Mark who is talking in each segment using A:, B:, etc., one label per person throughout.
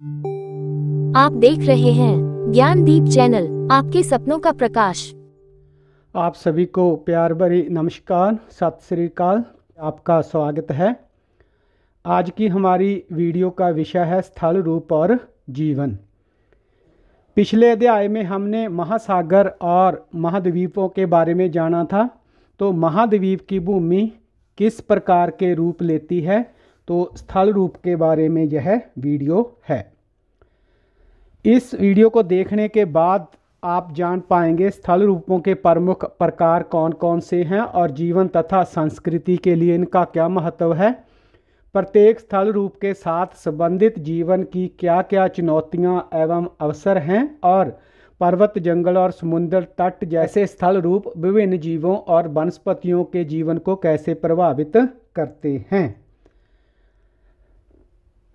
A: आप देख रहे हैं ज्ञानदीप चैनल, आपके सपनों का प्रकाश।
B: आप सभी को प्यार भरी नमस्कार, सत श्री अकाल। आपका स्वागत है। आज की हमारी वीडियो का विषय है स्थल, रूप और जीवन। पिछले अध्याय में हमने महासागर और महाद्वीपों के बारे में जाना था। तो महाद्वीप की भूमि किस प्रकार के रूप लेती है, तो स्थल रूप के बारे में यह वीडियो है। इस वीडियो को देखने के बाद आप जान पाएंगे स्थल रूपों के प्रमुख प्रकार कौन कौन से हैं और जीवन तथा संस्कृति के लिए इनका क्या महत्व है। प्रत्येक स्थल रूप के साथ संबंधित जीवन की क्या क्या चुनौतियां एवं अवसर हैं और पर्वत, जंगल और समुद्र तट जैसे स्थल रूप विभिन्न जीवों और वनस्पतियों के जीवन को कैसे प्रभावित करते हैं।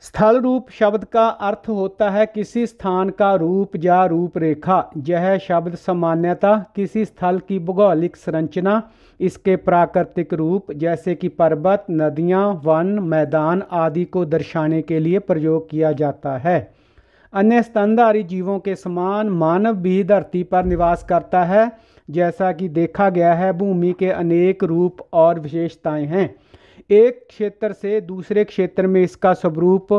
B: स्थल रूप शब्द का अर्थ होता है किसी स्थान का रूप या रूपरेखा। यह शब्द सामान्यतः किसी स्थल की भौगोलिक संरचना, इसके प्राकृतिक रूप जैसे कि पर्वत, नदियाँ, वन, मैदान आदि को दर्शाने के लिए प्रयोग किया जाता है। अन्य स्तनधारी जीवों के समान मानव भी धरती पर निवास करता है। जैसा कि देखा गया है, भूमि के अनेक रूप और विशेषताएं हैं। एक क्षेत्र से दूसरे क्षेत्र में इसका स्वरूप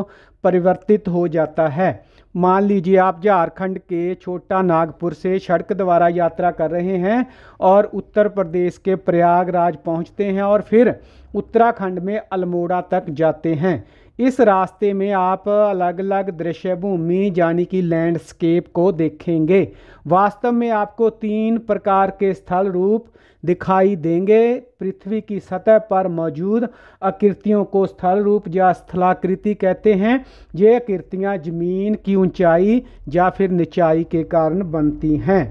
B: परिवर्तित हो जाता है। मान लीजिए आप झारखंड के छोटा नागपुर से सड़क द्वारा यात्रा कर रहे हैं और उत्तर प्रदेश के प्रयागराज पहुंचते हैं और फिर उत्तराखंड में अल्मोड़ा तक जाते हैं। इस रास्ते में आप अलग अलग दृश्य भूमि यानी कि लैंडस्केप को देखेंगे। वास्तव में आपको 3 प्रकार के स्थल रूप दिखाई देंगे। पृथ्वी की सतह पर मौजूद आकृतियों को स्थल रूप या स्थलाकृति कहते हैं। ये आकृतियाँ जमीन की ऊंचाई या फिर निचाई के कारण बनती हैं।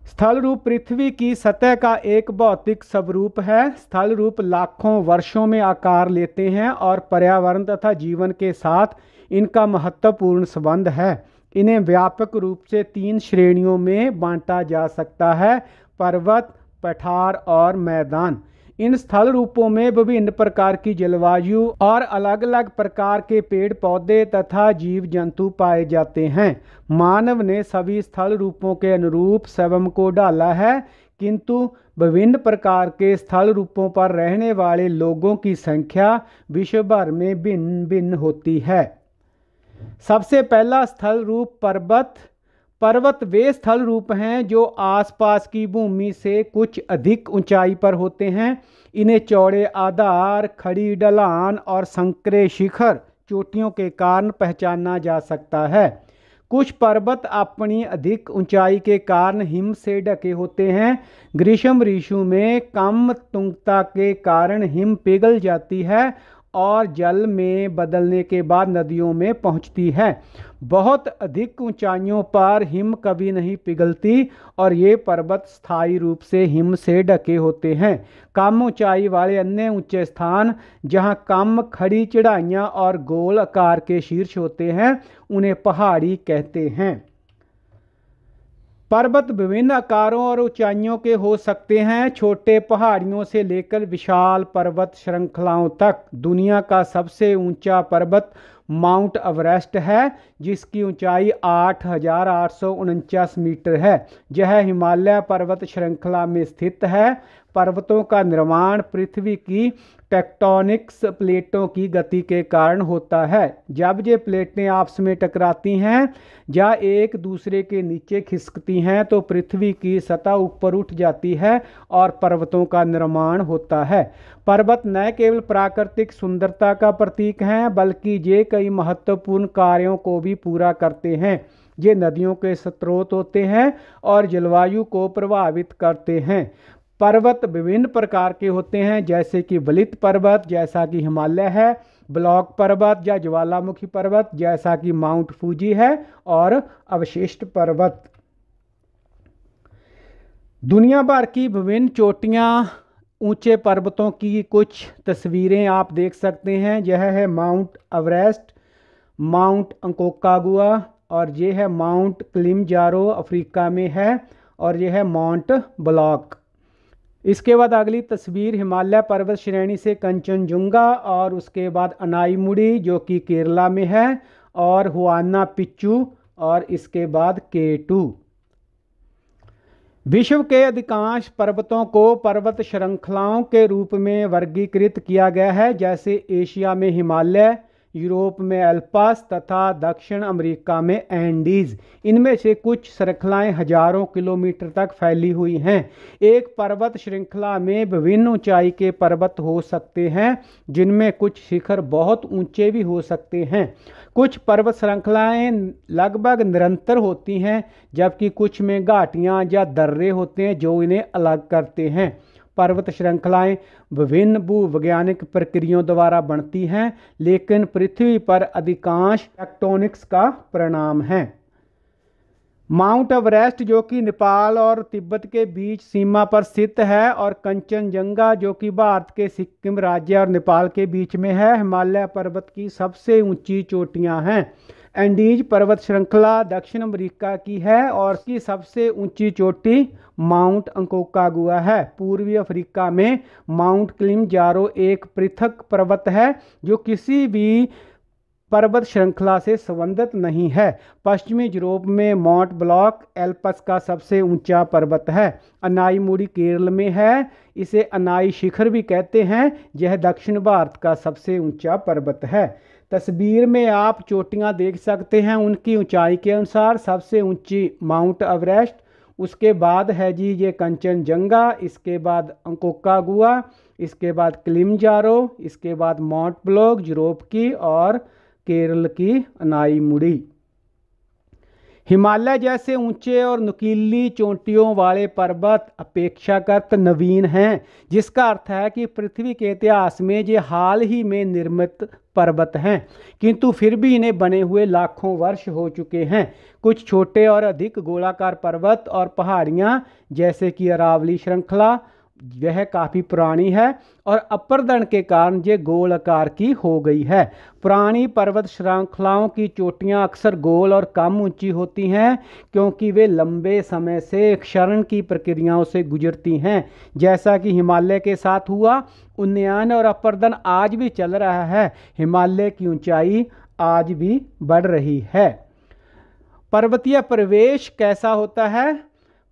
B: स्थल रूप पृथ्वी की सतह का एक भौतिक स्वरूप है। स्थल रूप लाखों वर्षों में आकार लेते हैं और पर्यावरण तथा जीवन के साथ इनका महत्वपूर्ण संबंध है। इन्हें व्यापक रूप से 3 श्रेणियों में बांटा जा सकता है: पर्वत, पठार और मैदान। इन स्थल रूपों में विभिन्न प्रकार की जलवायु और अलग अलग प्रकार के पेड़ पौधे तथा जीव जंतु पाए जाते हैं। मानव ने सभी स्थल रूपों के अनुरूप स्वयं को ढाला है, किंतु विभिन्न प्रकार के स्थल रूपों पर रहने वाले लोगों की संख्या विश्व भर में भिन्न भिन्न होती है। सबसे पहला स्थल रूप पर्वत। पर्वत वे स्थल रूप हैं जो आसपास की भूमि से कुछ अधिक ऊंचाई पर होते हैं। इन्हें चौड़े आधार, खड़ी ढलान और संकरे शिखर चोटियों के कारण पहचाना जा सकता है। कुछ पर्वत अपनी अधिक ऊंचाई के कारण हिम से ढके होते हैं। ग्रीष्म ऋतु में कम तुंगता के कारण हिम पिघल जाती है और जल में बदलने के बाद नदियों में पहुंचती है। बहुत अधिक ऊंचाइयों पर हिम कभी नहीं पिघलती और ये पर्वत स्थायी रूप से हिम से ढके होते हैं। कम ऊंचाई वाले अन्य ऊंचे स्थान जहां कम खड़ी चढ़ाइयां और गोल आकार के शीर्ष होते हैं, उन्हें पहाड़ी कहते हैं। पर्वत विभिन्न आकारों और ऊंचाइयों के हो सकते हैं, छोटे पहाड़ियों से लेकर विशाल पर्वत श्रृंखलाओं तक। दुनिया का सबसे ऊंचा पर्वत माउंट एवरेस्ट है, जिसकी ऊंचाई 8,849 मीटर है। यह हिमालय पर्वत श्रृंखला में स्थित है। पर्वतों का निर्माण पृथ्वी की टेक्टोनिक्स प्लेटों की गति के कारण होता है। जब ये प्लेटें आपस में टकराती हैं या एक दूसरे के नीचे खिसकती हैं तो पृथ्वी की सतह ऊपर उठ जाती है और पर्वतों का निर्माण होता है। पर्वत न केवल प्राकृतिक सुंदरता का प्रतीक हैं, बल्कि ये कई महत्वपूर्ण कार्यों को भी पूरा करते हैं। ये नदियों के स्रोत होते हैं और जलवायु को प्रभावित करते हैं। पर्वत विभिन्न प्रकार के होते हैं, जैसे कि वलित पर्वत जैसा कि हिमालय है, ब्लॉक पर्वत या ज्वालामुखी पर्वत जैसा कि माउंट फूजी है, और अवशिष्ट पर्वत। दुनिया भर की विभिन्न चोटियाँ, ऊंचे पर्वतों की कुछ तस्वीरें आप देख सकते हैं। यह है माउंट एवरेस्ट, माउंट अंकोकागुआ, और ये है माउंट किलिमंजारो अफ्रीका में है, और यह है माउंट ब्लॉक। इसके बाद अगली तस्वीर हिमालय पर्वत श्रेणी से कंचनजुंगा, और उसके बाद अनाईमुड़ी जो कि केरला में है, और हुआना पिच्चू और इसके बाद K2। विश्व के अधिकांश पर्वतों को पर्वत श्रृंखलाओं के रूप में वर्गीकृत किया गया है, जैसे एशिया में हिमालय, यूरोप में एल्पस तथा दक्षिण अमेरिका में एंडीज। इनमें से कुछ श्रृंखलाएं हजारों किलोमीटर तक फैली हुई हैं। एक पर्वत श्रृंखला में विभिन्न ऊंचाई के पर्वत हो सकते हैं, जिनमें कुछ शिखर बहुत ऊंचे भी हो सकते हैं। कुछ पर्वत श्रृंखलाएं लगभग निरंतर होती हैं, जबकि कुछ में घाटियां या दर्रे होते हैं जो इन्हें अलग करते हैं। पर्वत श्रृंखलाएं विभिन्न भूवैज्ञानिक प्रक्रियाओं द्वारा बनती हैं, लेकिन पृथ्वी पर अधिकांश टेक्टोनिक्स का परिणाम है। माउंट एवरेस्ट जो कि नेपाल और तिब्बत के बीच सीमा पर स्थित है, और कंचनजंगा जो कि भारत के सिक्किम राज्य और नेपाल के बीच में है, हिमालय पर्वत की सबसे ऊंची चोटियां हैं। एंडीज पर्वत श्रृंखला दक्षिण अमेरिका की है और इसकी सबसे ऊंची चोटी माउंट अंकोकागुआ है। पूर्वी अफ्रीका में माउंट किलिमंजारो एक पृथक पर्वत है जो किसी भी पर्वत श्रृंखला से संबंधित नहीं है। पश्चिमी यूरोप में माउंट ब्लॉक एल्पस का सबसे ऊंचा पर्वत है। अनाईमुड़ी केरल में है, इसे अनाई शिखर भी कहते हैं। यह दक्षिण भारत का सबसे ऊंचा पर्वत है। तस्वीर में आप चोटियां देख सकते हैं, उनकी ऊंचाई के अनुसार सबसे ऊंची माउंट एवरेस्ट, उसके बाद है जी ये कंचनजंगा, इसके बाद अंकोकागुआ, इसके बाद किलिमंजारो, इसके बाद माउंट ब्लॉक यूरोप की और केरल की अनाईमुड़ी। हिमालय जैसे ऊंचे और नुकीली चोटियों वाले पर्वत अपेक्षाकृत नवीन हैं, जिसका अर्थ है कि पृथ्वी के इतिहास में ये हाल ही में निर्मित पर्वत हैं, किंतु फिर भी इन्हें बने हुए लाखों वर्ष हो चुके हैं। कुछ छोटे और अधिक गोलाकार पर्वत और पहाड़ियाँ जैसे कि अरावली श्रृंखला यह काफ़ी पुरानी है और अपरदन के कारण ये गोल आकार की हो गई है। पुरानी पर्वत श्रृंखलाओं की चोटियां अक्सर गोल और कम ऊंची होती हैं, क्योंकि वे लंबे समय से क्षरण की प्रक्रियाओं से गुजरती हैं। जैसा कि हिमालय के साथ हुआ, उन्नयन और अपरदन आज भी चल रहा है। हिमालय की ऊंचाई आज भी बढ़ रही है। पर्वतीय प्रवेश कैसा होता है?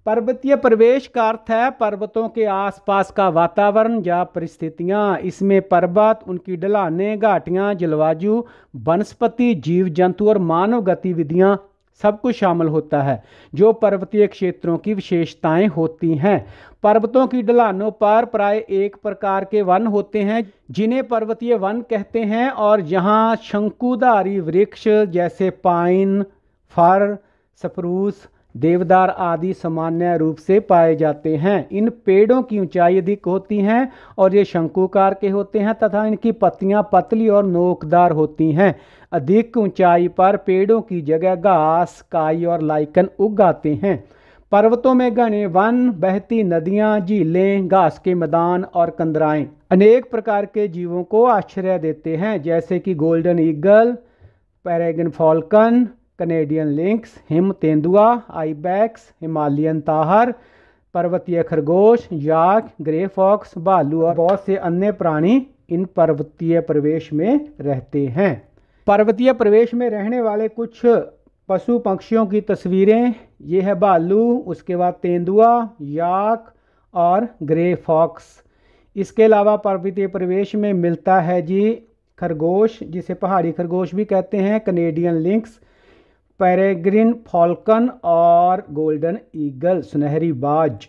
B: पर्वतीय प्रवेश का अर्थ है पर्वतों के आसपास का वातावरण या परिस्थितियाँ। इसमें पर्वत, उनकी ढलानें, घाटियाँ, जलवायु, वनस्पति, जीव जंतु और मानव गतिविधियाँ सब कुछ शामिल होता है, जो पर्वतीय क्षेत्रों की विशेषताएं होती हैं। पर्वतों की ढलानों पर प्राय एक प्रकार के वन होते हैं, जिन्हें पर्वतीय वन कहते हैं, और यहाँ शंकुधारी वृक्ष जैसे पाइन, फर, स्प्रूस, देवदार आदि सामान्य रूप से पाए जाते हैं। इन पेड़ों की ऊंचाई अधिक होती हैं और ये शंकुकार के होते हैं तथा इनकी पत्तियां पतली और नोकदार होती हैं। अधिक ऊंचाई पर पेड़ों की जगह घास, काई और लाइकन उग आते हैं। पर्वतों में घने वन, बहती नदियां, झीलें, घास के मैदान और कंदराएं अनेक प्रकार के जीवों को आश्रय देते हैं, जैसे कि golden eagle, peregrine falcon, Canadian lynx, हिम तेंदुआ, आइबैक्स, हिमालयन ताहर, पर्वतीय खरगोश, याक, ग्रे फॉक्स, भालू और बहुत से अन्य प्राणी इन पर्वतीय प्रवेश में रहते हैं। पर्वतीय प्रवेश में रहने वाले कुछ पशु पक्षियों की तस्वीरें, ये है भालू, उसके बाद तेंदुआ, याक और ग्रे फॉक्स। इसके अलावा पर्वतीय प्रवेश में मिलता है जी खरगोश, जिसे पहाड़ी खरगोश भी कहते हैं, कनेडियन लिंक्स, पेरेग्रिन फॉल्कन और गोल्डन ईगल, सुनहरी बाज।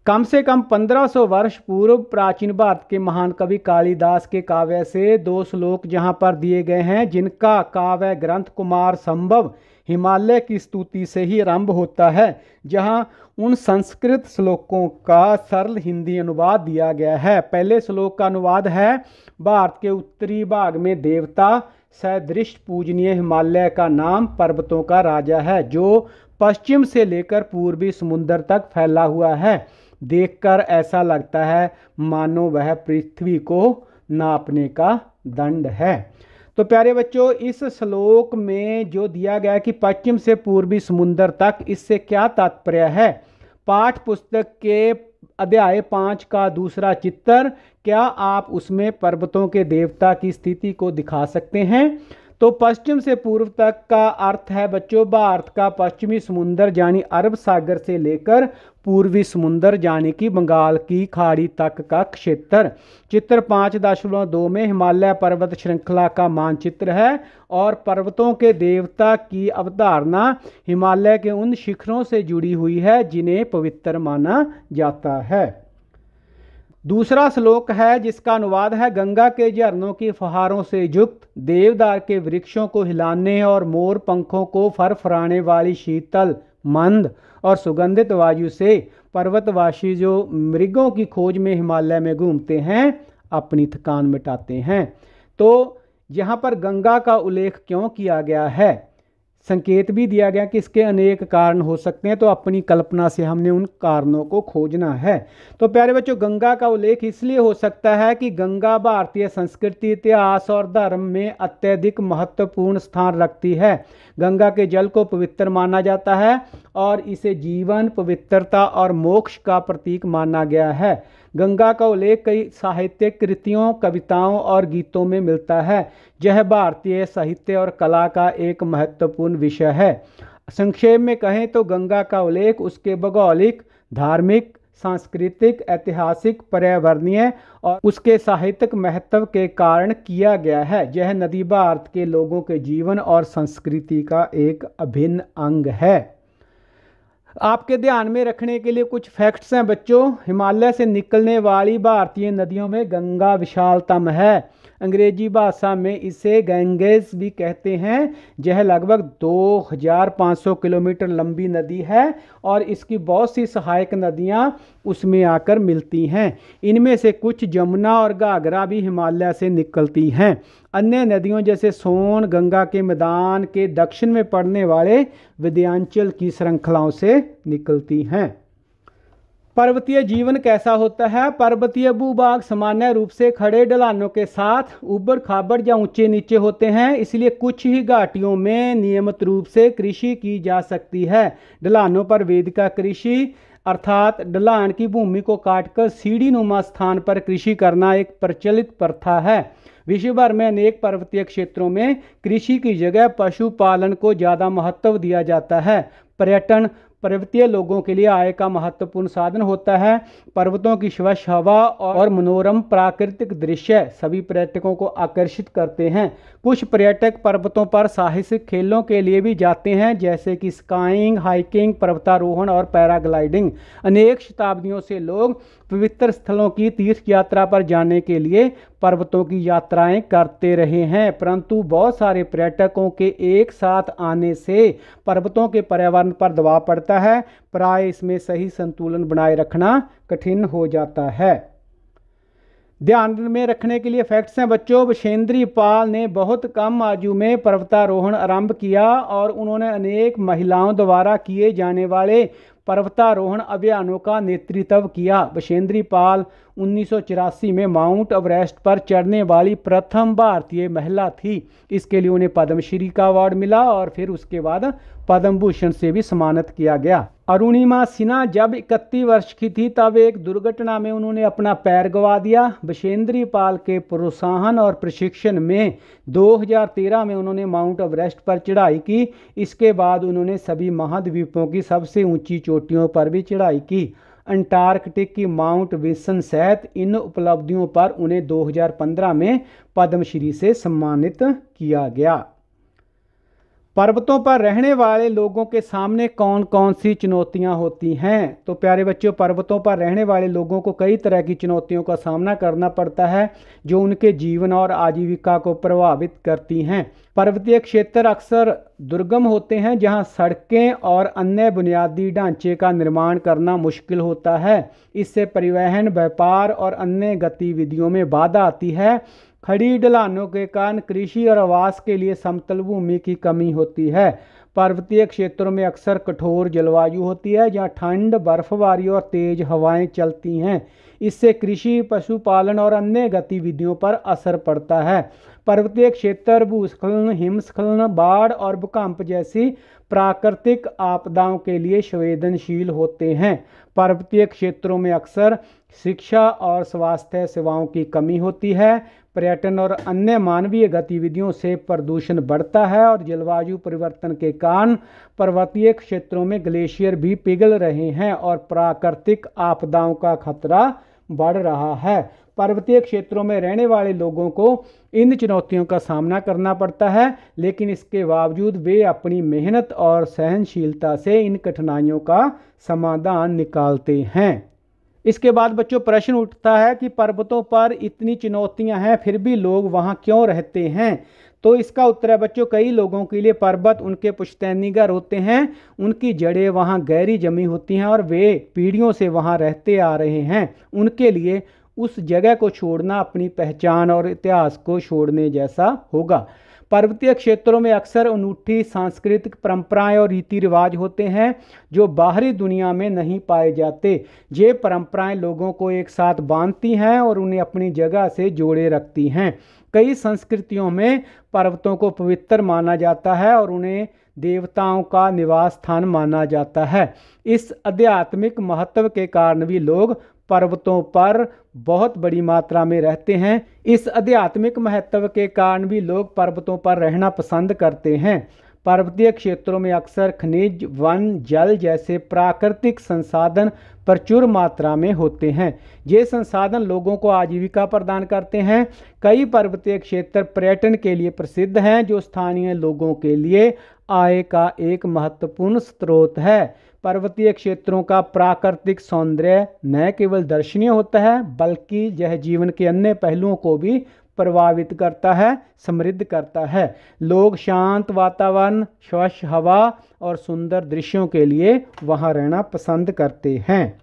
B: कम से कम 1500 वर्ष पूर्व प्राचीन भारत के महान कवि कालिदास के काव्य से 2 श्लोक जहां पर दिए गए हैं, जिनका काव्य ग्रंथ कुमार संभव हिमालय की स्तुति से ही आरंभ होता है, जहां उन संस्कृत श्लोकों का सरल हिंदी अनुवाद दिया गया है। पहले श्लोक का अनुवाद है, भारत के उत्तरी भाग में देवता सदृश पूजनीय हिमालय का नाम पर्वतों का राजा है, जो पश्चिम से लेकर पूर्वी समुद्र तक फैला हुआ है। देखकर ऐसा लगता है मानो वह पृथ्वी को नापने का दंड है। तो प्यारे बच्चों, इस श्लोक में जो दिया गया है कि पश्चिम से पूर्वी समुद्र तक, इससे क्या तात्पर्य है? पाठ पुस्तक के अध्याय 5 का दूसरा चित्र, क्या आप उसमें पर्वतों के देवता की स्थिति को दिखा सकते हैं? तो पश्चिम से पूर्व तक का अर्थ है बच्चों भारत का पश्चिमी समुद्र यानी अरब सागर से लेकर पूर्वी समुद्र यानी कि बंगाल की खाड़ी तक का क्षेत्र। चित्र 5.2 में हिमालय पर्वत श्रृंखला का मानचित्र है और पर्वतों के देवता की अवधारणा हिमालय के उन शिखरों से जुड़ी हुई है जिन्हें पवित्र माना जाता है। दूसरा श्लोक है जिसका अनुवाद है, गंगा के झरनों की फुहारों से युक्त देवदार के वृक्षों को हिलाने और मोर पंखों को फरफराने वाली शीतल मंद और सुगंधित वायु से पर्वतवासी जो मृगों की खोज में हिमालय में घूमते हैं अपनी थकान मिटाते हैं। तो यहाँ पर गंगा का उल्लेख क्यों किया गया है, संकेत भी दिया गया कि इसके अनेक कारण हो सकते हैं, तो अपनी कल्पना से हमने उन कारणों को खोजना है। तो प्यारे बच्चों, गंगा का उल्लेख इसलिए हो सकता है कि गंगा भारतीय संस्कृति, इतिहास और धर्म में अत्यधिक महत्वपूर्ण स्थान रखती है। गंगा के जल को पवित्र माना जाता है और इसे जीवन, पवित्रता और मोक्ष का प्रतीक माना गया है। गंगा का उल्लेख कई साहित्यिक कृतियों, कविताओं और गीतों में मिलता है। यह भारतीय साहित्य और कला का एक महत्वपूर्ण विषय है। संक्षेप में कहें तो गंगा का उल्लेख उसके भौगोलिक, धार्मिक, सांस्कृतिक, ऐतिहासिक, पर्यावरणीय और उसके साहित्यिक महत्व के कारण किया गया है। यह नदी भारत के लोगों के जीवन और संस्कृति का एक अभिन्न अंग है। आपके ध्यान में रखने के लिए कुछ फैक्ट्स हैं बच्चों। हिमालय से निकलने वाली भारतीय नदियों में गंगा विशालतम है। अंग्रेजी भाषा में इसे गैंगेस भी कहते हैं। यह लगभग 2500 किलोमीटर लंबी नदी है और इसकी बहुत सी सहायक नदियां उसमें आकर मिलती हैं। इनमें से कुछ जमुना और घाघरा भी हिमालय से निकलती हैं। अन्य नदियों जैसे सोन गंगा के मैदान के दक्षिण में पड़ने वाले विंध्याचल की श्रृंखलाओं से निकलती हैं। पर्वतीय जीवन कैसा होता है? पर्वतीय भूभाग सामान्य रूप से खड़े ढलानों के साथ ऊबड़ खाबड़ या ऊंचे नीचे होते हैं, इसलिए कुछ ही घाटियों में नियमित रूप से कृषि की जा सकती है। ढलानों पर वेदिका कृषि अर्थात ढलान की भूमि को काटकर सीढ़ी नुमा स्थान पर कृषि करना एक प्रचलित प्रथा है। विश्व भर में अनेक पर्वतीय क्षेत्रों में कृषि की जगह पशुपालन को ज़्यादा महत्व दिया जाता है। पर्यटन पर्वतीय लोगों के लिए आय का महत्वपूर्ण साधन होता है। पर्वतों की स्वच्छ हवा और मनोरम प्राकृतिक दृश्य सभी पर्यटकों को आकर्षित करते हैं। कुछ पर्यटक पर्वतों पर साहसिक खेलों के लिए भी जाते हैं, जैसे कि स्काइंग, हाइकिंग, पर्वतारोहण और पैराग्लाइडिंग। अनेक शताब्दियों से लोग पवित्र स्थलों की तीर्थ यात्रा पर जाने के लिए पर्वतों की यात्राएं करते रहे हैं, परंतु बहुत सारे पर्यटकों के एक साथ आने से पर्वतों के पर्यावरण पर दबाव पड़ता है। प्राय इसमें सही संतुलन बनाए रखना कठिन हो जाता है। ध्यान में रखने के लिए फैक्ट्स हैं बच्चों। बछेंद्री पाल ने बहुत कम आयु में पर्वतारोहण आरंभ किया और उन्होंने अनेक महिलाओं द्वारा किए जाने वाले पर्वतारोहण अभियानों का नेतृत्व किया। बछेंद्री पाल 1984 में माउंट एवरेस्ट पर चढ़ने वाली प्रथम भारतीय महिला थी। इसके लिए उन्हें पद्मश्री का अवार्ड मिला और फिर उसके बाद पद्म भूषण से भी सम्मानित किया गया। अरुणिमा सिन्हा जब 31 वर्ष की थी तब एक दुर्घटना में उन्होंने अपना पैर गंवा दिया। बछेंद्री पाल के प्रोत्साहन और प्रशिक्षण में 2013 में उन्होंने माउंट एवरेस्ट पर चढ़ाई की। इसके बाद उन्होंने सभी महाद्वीपों की सबसे ऊंची चोटियों पर भी चढ़ाई की। अंटार्कटिक की माउंट विल्सन सहित इन उपलब्धियों पर उन्हें 2015 में पद्मश्री से सम्मानित किया गया। पर्वतों पर रहने वाले लोगों के सामने कौन कौन सी चुनौतियां होती हैं? तो प्यारे बच्चों, पर्वतों पर रहने वाले लोगों को कई तरह की चुनौतियों का सामना करना पड़ता है जो उनके जीवन और आजीविका को प्रभावित करती हैं। पर्वतीय क्षेत्र अक्सर दुर्गम होते हैं जहां सड़कें और अन्य बुनियादी ढांचे का निर्माण करना मुश्किल होता है। इससे परिवहन, व्यापार और अन्य गतिविधियों में बाधा आती है। खड़ी ढलानों के कारण कृषि और आवास के लिए समतल भूमि की कमी होती है। पर्वतीय क्षेत्रों में अक्सर कठोर जलवायु होती है जहां ठंड, बर्फबारी और तेज हवाएं चलती हैं। इससे कृषि, पशुपालन और अन्य गतिविधियों पर असर पड़ता है। पर्वतीय क्षेत्र भूस्खलन, हिमस्खलन, बाढ़ और भूकंप जैसी प्राकृतिक आपदाओं के लिए संवेदनशील होते हैं। पर्वतीय क्षेत्रों में अक्सर शिक्षा और स्वास्थ्य सेवाओं की कमी होती है। पर्यटन और अन्य मानवीय गतिविधियों से प्रदूषण बढ़ता है और जलवायु परिवर्तन के कारण पर्वतीय क्षेत्रों में ग्लेशियर भी पिघल रहे हैं और प्राकृतिक आपदाओं का खतरा बढ़ रहा है। पर्वतीय क्षेत्रों में रहने वाले लोगों को इन चुनौतियों का सामना करना पड़ता है, लेकिन इसके बावजूद वे अपनी मेहनत और सहनशीलता से इन कठिनाइयों का समाधान निकालते हैं। इसके बाद बच्चों प्रश्न उठता है कि पर्वतों पर इतनी चुनौतियां हैं फिर भी लोग वहां क्यों रहते हैं। तो इसका उत्तर है बच्चों, कई लोगों के लिए पर्वत उनके पुश्तैनी घर होते हैं। उनकी जड़ें वहां गहरी जमी होती हैं और वे पीढ़ियों से वहां रहते आ रहे हैं। उनके लिए उस जगह को छोड़ना अपनी पहचान और इतिहास को छोड़ने जैसा होगा। पर्वतीय क्षेत्रों में अक्सर अनूठी सांस्कृतिक परंपराएं और रीति रिवाज होते हैं जो बाहरी दुनिया में नहीं पाए जाते। ये परंपराएं लोगों को एक साथ बांधती हैं और उन्हें अपनी जगह से जोड़े रखती हैं। कई संस्कृतियों में पर्वतों को पवित्र माना जाता है और उन्हें देवताओं का निवास स्थान माना जाता है। इस आध्यात्मिक महत्व के कारण भी लोग पर्वतों पर बहुत बड़ी मात्रा में रहते हैं। इस आध्यात्मिक महत्व के कारण भी लोग पर्वतों पर रहना पसंद करते हैं। पर्वतीय क्षेत्रों में अक्सर खनिज, वन, जल जैसे प्राकृतिक संसाधन प्रचुर मात्रा में होते हैं। ये संसाधन लोगों को आजीविका प्रदान करते हैं। कई पर्वतीय क्षेत्र पर्यटन के लिए प्रसिद्ध हैं, जो स्थानीय लोगों के लिए आय का एक महत्वपूर्ण स्रोत है। पर्वतीय क्षेत्रों का प्राकृतिक सौंदर्य न केवल दर्शनीय होता है बल्कि यह जीवन के अन्य पहलुओं को भी प्रभावित करता है, समृद्ध करता है। लोग शांत वातावरण, स्वच्छ हवा और सुंदर दृश्यों के लिए वहां रहना पसंद करते हैं।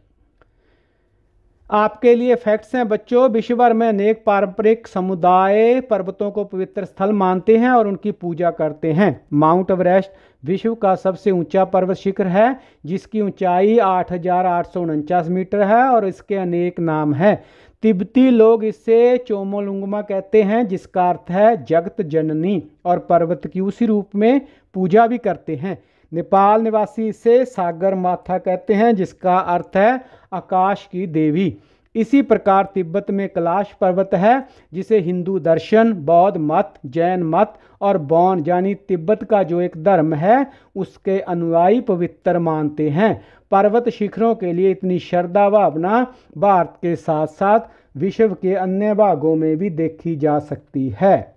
B: आपके लिए फैक्ट्स हैं बच्चों, विश्व भर में अनेक पारंपरिक समुदाय पर्वतों को पवित्र स्थल मानते हैं और उनकी पूजा करते हैं। माउंट एवरेस्ट विश्व का सबसे ऊंचा पर्वत शिखर है, जिसकी ऊंचाई 8,849 मीटर है और इसके अनेक नाम हैं। तिब्बती लोग इसे चोमोलुंगमा कहते हैं, जिसका अर्थ है जगत जननी, और पर्वत की उसी रूप में पूजा भी करते हैं। नेपाल निवासी इसे सागर माथा कहते हैं, जिसका अर्थ है आकाश की देवी। इसी प्रकार तिब्बत में कैलाश पर्वत है, जिसे हिंदू दर्शन, बौद्ध मत, जैन मत और बौन यानी तिब्बत का जो एक धर्म है उसके अनुयायी पवित्र मानते हैं। पर्वत शिखरों के लिए इतनी श्रद्धा भावना भारत के साथ साथ विश्व के अन्य भागों में भी देखी जा सकती है।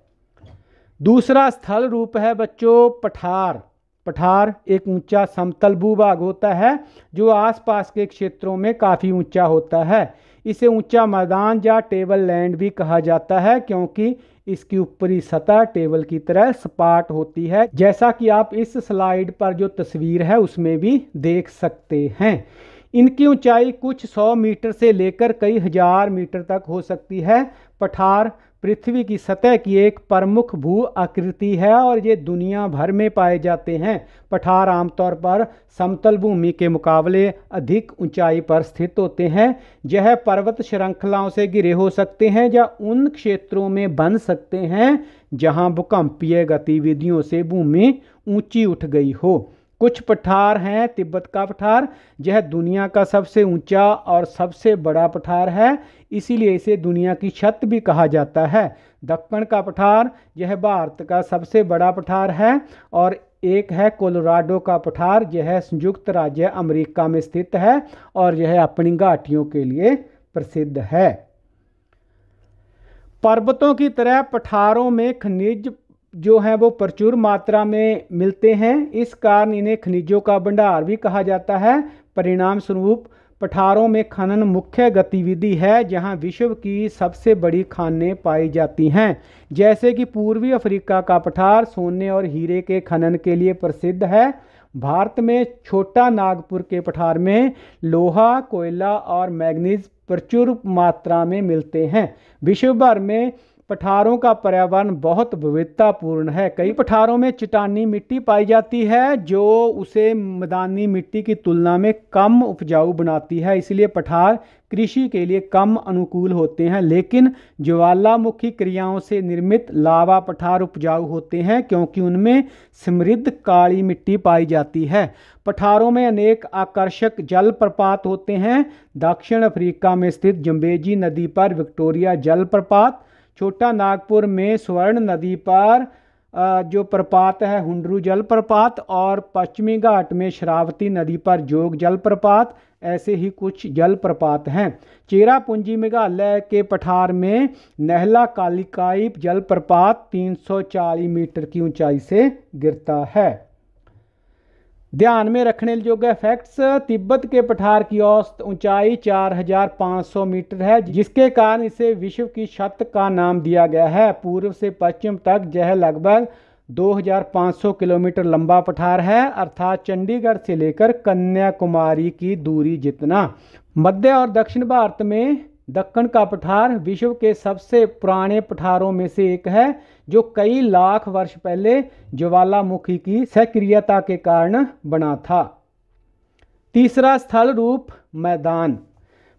B: दूसरा स्थल रूप है बच्चों पठार। पठार एक ऊंचा समतल भूभाग होता है जो आसपास के क्षेत्रों में काफ़ी ऊंचा होता है। इसे ऊंचा मैदान या टेबल लैंड भी कहा जाता है, क्योंकि इसकी ऊपरी सतह टेबल की तरह सपाट होती है, जैसा कि आप इस स्लाइड पर जो तस्वीर है उसमें भी देख सकते हैं। इनकी ऊंचाई कुछ 100 मीटर से लेकर कई हजार मीटर तक हो सकती है। पठार पृथ्वी की सतह की एक प्रमुख भू आकृति है और ये दुनिया भर में पाए जाते हैं। पठार आमतौर पर समतल भूमि के मुकाबले अधिक ऊंचाई पर स्थित होते हैं। यह पर्वत श्रृंखलाओं से घिरे हो सकते हैं या उन क्षेत्रों में बन सकते हैं जहां भूकंपीय गतिविधियों से भूमि ऊंची उठ गई हो। कुछ पठार हैं तिब्बत का पठार, यह दुनिया का सबसे ऊंचा और सबसे बड़ा पठार है, इसीलिए इसे दुनिया की छत भी कहा जाता है। दक्कन का पठार, यह भारत का सबसे बड़ा पठार है। और एक है कोलोराडो का पठार, यह संयुक्त राज्य अमेरिका में स्थित है और यह अपनी घाटियों के लिए प्रसिद्ध है। पर्वतों की तरह पठारों में खनिज जो है वो प्रचुर मात्रा में मिलते हैं, इस कारण इन्हें खनिजों का भंडार भी कहा जाता है। परिणाम स्वरूप पठारों में खनन मुख्य गतिविधि है, जहां विश्व की सबसे बड़ी खानें पाई जाती हैं। जैसे कि पूर्वी अफ्रीका का पठार सोने और हीरे के खनन के लिए प्रसिद्ध है। भारत में छोटा नागपुर के पठार में लोहा, कोयला और मैग्नीज प्रचुर मात्रा में मिलते हैं। विश्व भर में पठारों का पर्यावरण बहुत विविधतापूर्ण है। कई पठारों में चट्टानी मिट्टी पाई जाती है जो उसे मैदानी मिट्टी की तुलना में कम उपजाऊ बनाती है, इसलिए पठार कृषि के लिए कम अनुकूल होते हैं। लेकिन ज्वालामुखी क्रियाओं से निर्मित लावा पठार उपजाऊ होते हैं, क्योंकि उनमें समृद्ध काली मिट्टी पाई जाती है। पठारों में अनेक आकर्षक जलप्रपात होते हैं। दक्षिण अफ्रीका में स्थित जम्बेजी नदी पर विक्टोरिया जलप्रपात, छोटा नागपुर में स्वर्ण नदी पर जो प्रपात है हुंडरू जलप्रपात, और पश्चिमी घाट में शरावती नदी पर जोग जलप्रपात, ऐसे ही कुछ जलप्रपात हैं। चेरापूंजी मेघालय के पठार में नहला कालिकाई जलप्रपात 340 मीटर की ऊंचाई से गिरता है। ध्यान में रखने योग्य फैक्ट्स, तिब्बत के पठार की औसत ऊंचाई 4500 मीटर है, जिसके कारण इसे विश्व की छत का नाम दिया गया है। पूर्व से पश्चिम तक यह लगभग 2500 किलोमीटर लंबा पठार है, अर्थात चंडीगढ़ से लेकर कन्याकुमारी की दूरी जितना। मध्य और दक्षिण भारत में दक्कन का पठार विश्व के सबसे पुराने पठारों में से एक है, जो कई लाख वर्ष पहले ज्वालामुखी की सक्रियता के कारण बना था। तीसरा स्थल रूप मैदान।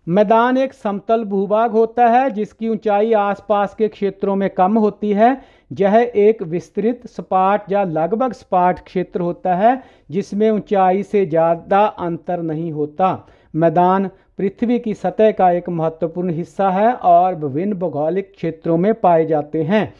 B: मैदान एक समतल भूभाग होता है जिसकी ऊंचाई आसपास के क्षेत्रों में कम होती है। यह एक विस्तृत सपाट या लगभग सपाट क्षेत्र होता है जिसमें ऊंचाई से ज़्यादा अंतर नहीं होता। मैदान पृथ्वी की सतह का एक महत्वपूर्ण हिस्सा है और विभिन्न भौगोलिक क्षेत्रों में पाए जाते हैं।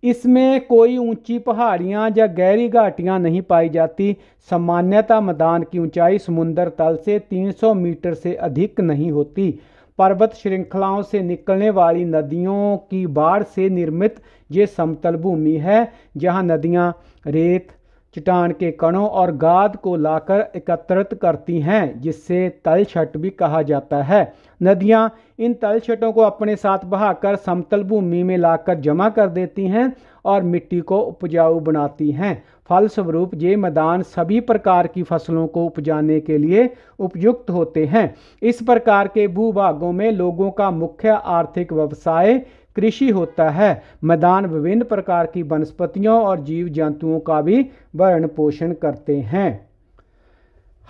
B: इसमें कोई ऊंची पहाड़ियां या गहरी घाटियां नहीं पाई जाती। सामान्यतः मैदान की ऊंचाई समुद्र तल से 300 मीटर से अधिक नहीं होती। पर्वत श्रृंखलाओं से निकलने वाली नदियों की बाढ़ से निर्मित ये समतल भूमि है, जहां नदियां रेत, चट्टान के कणों और गाद को लाकर एकत्रित करती हैं, जिससे तलछट भी कहा जाता है। नदियां इन तलछटों को अपने साथ बहाकर समतल भूमि में लाकर जमा कर देती हैं और मिट्टी को उपजाऊ बनाती हैं। फलस्वरूप ये मैदान सभी प्रकार की फसलों को उपजाने के लिए उपयुक्त होते हैं। इस प्रकार के भूभागों में लोगों का मुख्य आर्थिक व्यवसाय कृषि होता है। मैदान विभिन्न प्रकार की वनस्पतियों और जीव जंतुओं का भी भरण पोषण करते हैं।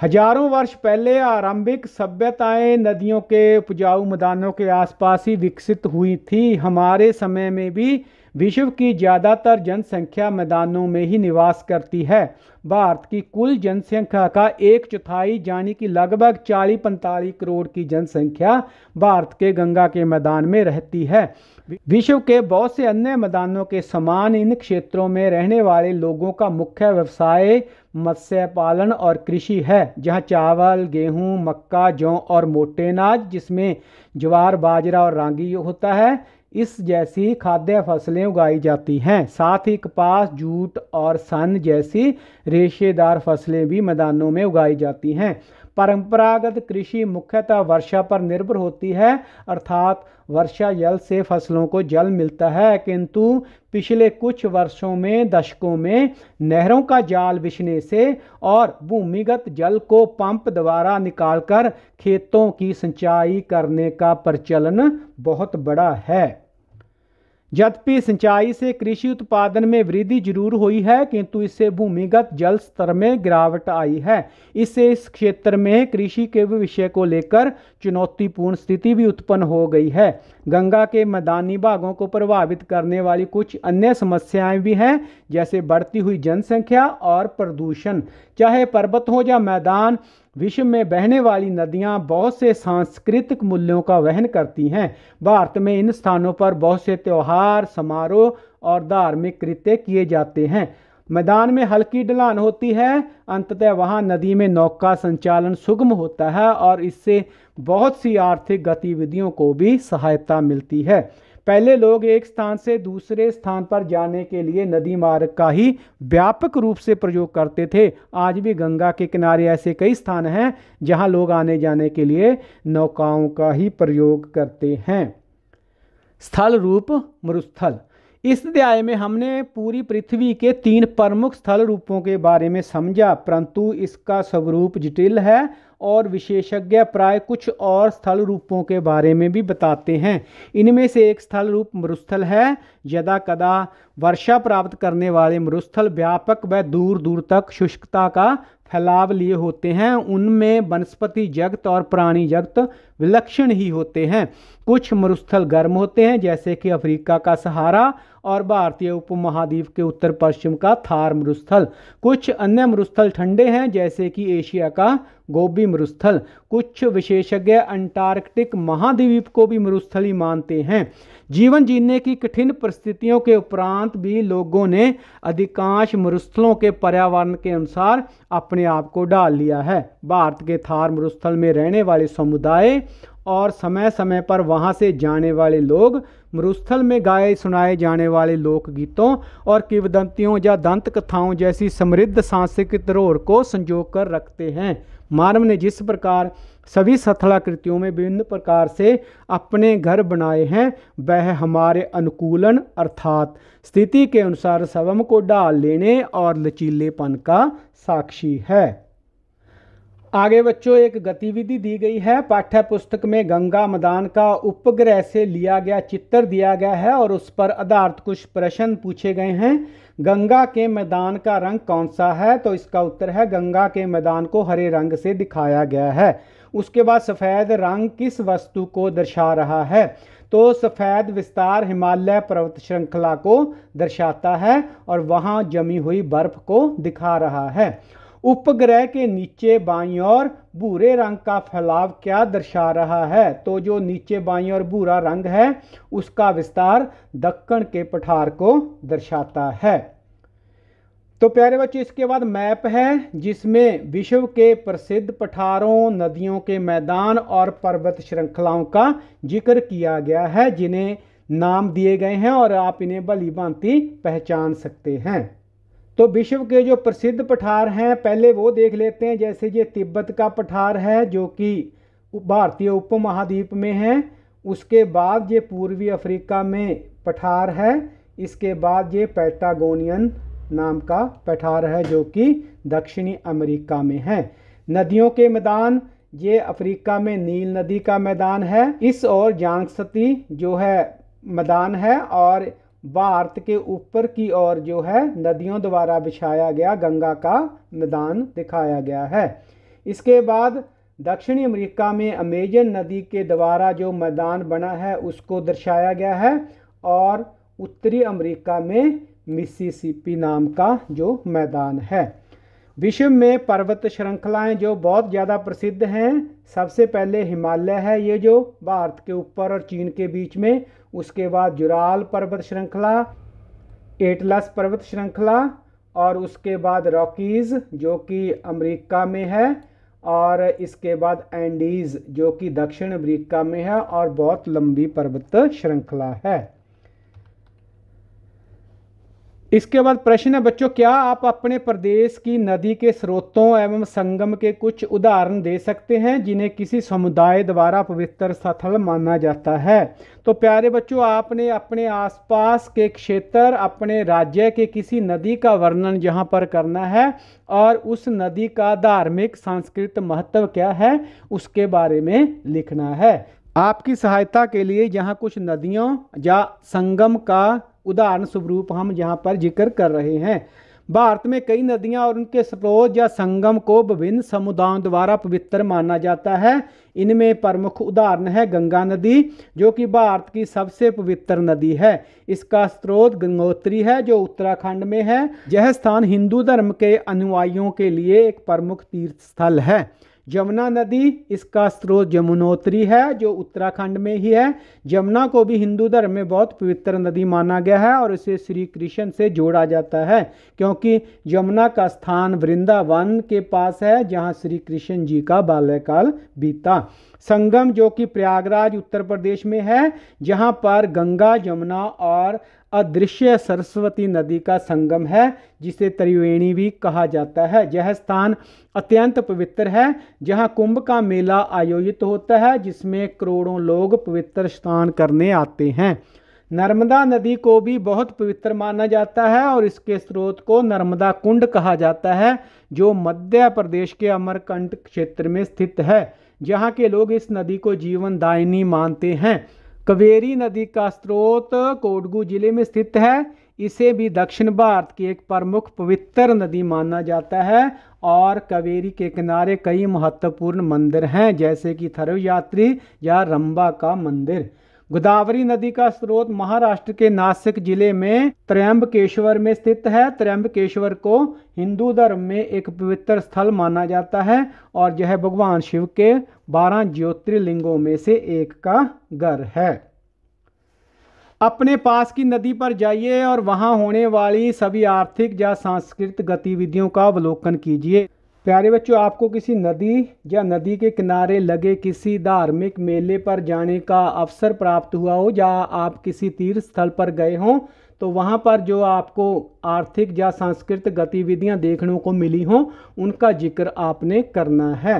B: हजारों वर्ष पहले आरंभिक सभ्यताएं नदियों के उपजाऊ मैदानों के आसपास ही विकसित हुई थी। हमारे समय में भी विश्व की ज़्यादातर जनसंख्या मैदानों में ही निवास करती है। भारत की कुल जनसंख्या का 1/4 यानी कि लगभग 40-45 करोड़ की जनसंख्या भारत के गंगा के मैदान में रहती है। विश्व के बहुत से अन्य मैदानों के समान इन क्षेत्रों में रहने वाले लोगों का मुख्य व्यवसाय मत्स्य पालन और कृषि है, जहां चावल, गेहूं, मक्का, जौ और मोटे अनाज जिसमें ज्वार, बाजरा और रागी होता है, इस जैसी खाद्य फसलें उगाई जाती हैं। साथ ही कपास, जूट और सन जैसी रेशेदार फसलें भी मैदानों में उगाई जाती हैं। परंपरागत कृषि मुख्यतः वर्षा पर निर्भर होती है, अर्थात वर्षा जल से फसलों को जल मिलता है, किंतु पिछले कुछ वर्षों में दशकों में नहरों का जाल बिछने से और भूमिगत जल को पंप द्वारा निकालकर खेतों की सिंचाई करने का प्रचलन बहुत बड़ा है। यद्यपि सिंचाई से कृषि उत्पादन में वृद्धि जरूर हुई है, किंतु इससे भूमिगत जल स्तर में गिरावट आई है। इससे इस क्षेत्र में कृषि के विषय को लेकर चुनौतीपूर्ण स्थिति भी उत्पन्न हो गई है। गंगा के मैदानी भागों को प्रभावित करने वाली कुछ अन्य समस्याएं भी हैं, जैसे बढ़ती हुई जनसंख्या और प्रदूषण। चाहे पर्वत हो या मैदान, विश्व में बहने वाली नदियां बहुत से सांस्कृतिक मूल्यों का वहन करती हैं। भारत में इन स्थानों पर बहुत से त्योहार, समारोह और धार्मिक कृत्य किए जाते हैं। मैदान में हल्की ढलान होती है, अंततः वहां नदी में नौका संचालन सुगम होता है और इससे बहुत सी आर्थिक गतिविधियों को भी सहायता मिलती है। पहले लोग एक स्थान से दूसरे स्थान पर जाने के लिए नदी मार्ग का ही व्यापक रूप से प्रयोग करते थे। आज भी गंगा के किनारे ऐसे कई स्थान हैं जहां लोग आने जाने के लिए नौकाओं का ही प्रयोग करते हैं। स्थल रूप मरुस्थल। इस अध्याय में हमने पूरी पृथ्वी के 3 प्रमुख स्थल रूपों के बारे में समझा, परंतु इसका स्वरूप जटिल है और विशेषज्ञ प्राय कुछ और स्थल रूपों के बारे में भी बताते हैं। इनमें से एक स्थल रूप मरुस्थल है। यदा कदा वर्षा प्राप्त करने वाले मरुस्थल व्यापक व दूर दूर तक शुष्कता का फैलाव लिए होते हैं। उनमें वनस्पति जगत और प्राणी जगत विलक्षण ही होते हैं। कुछ मरुस्थल गर्म होते हैं, जैसे कि अफ्रीका का सहारा, और भारतीय उपमहाद्वीप के उत्तर पश्चिम का थार मरुस्थल। कुछ अन्य मरुस्थल ठंडे हैं, जैसे कि एशिया का गोबी मरुस्थल। कुछ विशेषज्ञ अंटार्कटिक महाद्वीप को भी मरुस्थल ही मानते हैं। जीवन जीने की कठिन परिस्थितियों के उपरांत भी लोगों ने अधिकांश मरुस्थलों के पर्यावरण के अनुसार अपने आप को ढाल लिया है। भारत के थार मरुस्थल में रहने वाले समुदाय और समय समय पर वहां से जाने वाले लोग मरुस्थल में गाए सुनाए जाने वाले लोकगीतों और किंवदंतियों या दंत कथाओं जैसी समृद्ध सांस्कृतिक धरोहर को संजो कर रखते हैं। मानव ने जिस प्रकार सभी स्थलाकृतियों में विभिन्न प्रकार से अपने घर बनाए हैं, वह हमारे अनुकूलन अर्थात स्थिति के अनुसार स्वयं को ढाल लेने और लचीलेपन का साक्षी है। आगे बच्चों एक गतिविधि दी गई है। पाठ्य पुस्तक में गंगा मैदान का उपग्रह से लिया गया चित्र दिया गया है और उस पर आधारित कुछ प्रश्न पूछे गए हैं। गंगा के मैदान का रंग कौन सा है? तो इसका उत्तर है गंगा के मैदान को हरे रंग से दिखाया गया है। उसके बाद सफ़ेद रंग किस वस्तु को दर्शा रहा है? तो सफ़ेद विस्तार हिमालय पर्वत श्रृंखला को दर्शाता है और वहाँ जमी हुई बर्फ को दिखा रहा है। उपग्रह के नीचे बाईं ओर भूरे रंग का फैलाव क्या दर्शा रहा है? तो जो नीचे बाईं ओर भूरा रंग है उसका विस्तार दक्कन के पठार को दर्शाता है। तो प्यारे बच्चों इसके बाद मैप है जिसमें विश्व के प्रसिद्ध पठारों, नदियों के मैदान और पर्वत श्रृंखलाओं का जिक्र किया गया है, जिन्हें नाम दिए गए हैं और आप इन्हें भली भांति पहचान सकते हैं। तो विश्व के जो प्रसिद्ध पठार हैं पहले वो देख लेते हैं। जैसे ये तिब्बत का पठार है जो कि भारतीय उपमहाद्वीप में है। उसके बाद ये पूर्वी अफ्रीका में पठार है। इसके बाद ये पैटागोनियन नाम का पठार है जो कि दक्षिणी अमेरिका में है। नदियों के मैदान, ये अफ्रीका में नील नदी का मैदान है। इस ओर यांगत्से जो है मैदान है और भारत के ऊपर की ओर जो है नदियों द्वारा बिछाया गया गंगा का मैदान दिखाया गया है। इसके बाद दक्षिणी अमेरिका में अमेजन नदी के द्वारा जो मैदान बना है उसको दर्शाया गया है और उत्तरी अमेरिका में मिसिसिपी नाम का जो मैदान है। विश्व में पर्वत श्रृंखलाएं जो बहुत ज़्यादा प्रसिद्ध हैं, सबसे पहले हिमालय है, ये जो भारत के ऊपर और चीन के बीच में। उसके बाद जुराल पर्वत श्रृंखला, एटलस पर्वत श्रृंखला और उसके बाद रॉकीज़ जो कि अमेरिका में है और इसके बाद एंडीज़ जो कि दक्षिण अमेरिका में है और बहुत लंबी पर्वत श्रृंखला है। इसके बाद प्रश्न है बच्चों, क्या आप अपने प्रदेश की नदी के स्रोतों एवं संगम के कुछ उदाहरण दे सकते हैं जिन्हें किसी समुदाय द्वारा पवित्र स्थल माना जाता है? तो प्यारे बच्चों, आपने अपने आसपास के क्षेत्र, अपने राज्य के किसी नदी का वर्णन यहाँ पर करना है और उस नदी का धार्मिक सांस्कृतिक महत्व क्या है उसके बारे में लिखना है। आपकी सहायता के लिए यहाँ कुछ नदियों या संगम का उदाहरण स्वरूप हम यहाँ पर जिक्र कर रहे हैं। भारत में कई नदियाँ और उनके स्रोत या संगम को विभिन्न समुदायों द्वारा पवित्र माना जाता है। इनमें प्रमुख उदाहरण है गंगा नदी जो कि भारत की सबसे पवित्र नदी है। इसका स्रोत गंगोत्री है जो उत्तराखंड में है। यह स्थान हिंदू धर्म के अनुयायियों के लिए एक प्रमुख तीर्थ स्थल है। यमुना नदी, इसका स्रोत यमुनोत्री है जो उत्तराखंड में ही है। यमुना को भी हिंदू धर्म में बहुत पवित्र नदी माना गया है और इसे श्री कृष्ण से जोड़ा जाता है क्योंकि यमुना का स्थान वृंदावन के पास है जहां श्री कृष्ण जी का बाल्यकाल बीता। संगम जो कि प्रयागराज उत्तर प्रदेश में है जहां पर गंगा, यमुना और अदृश्य सरस्वती नदी का संगम है जिसे त्रिवेणी भी कहा जाता है। यह स्थान अत्यंत पवित्र है जहां कुंभ का मेला आयोजित होता है जिसमें करोड़ों लोग पवित्र स्नान करने आते हैं। नर्मदा नदी को भी बहुत पवित्र माना जाता है और इसके स्रोत को नर्मदा कुंड कहा जाता है जो मध्य प्रदेश के अमरकंटक क्षेत्र में स्थित है जहां के लोग इस नदी को जीवनदायिनी मानते हैं। कावेरी नदी का स्रोत कोडगू जिले में स्थित है। इसे भी दक्षिण भारत की एक प्रमुख पवित्र नदी माना जाता है और कावेरी के किनारे कई महत्वपूर्ण मंदिर हैं जैसे कि थरव यात्री या रंबा का मंदिर। गोदावरी नदी का स्रोत महाराष्ट्र के नासिक जिले में त्र्यंबकेश्वर में स्थित है। त्र्यंबकेश्वर को हिंदू धर्म में एक पवित्र स्थल माना जाता है और यह भगवान शिव के 12 ज्योतिर्लिंगों में से एक का घर है। अपने पास की नदी पर जाइए और वहां होने वाली सभी आर्थिक या सांस्कृतिक गतिविधियों का अवलोकन कीजिए। प्यारे बच्चों, आपको किसी नदी या नदी के किनारे लगे किसी धार्मिक मेले पर जाने का अवसर प्राप्त हुआ हो या आप किसी तीर्थ स्थल पर गए हों तो वहाँ पर जो आपको आर्थिक या सांस्कृतिक गतिविधियाँ देखने को मिली हों उनका जिक्र आपने करना है।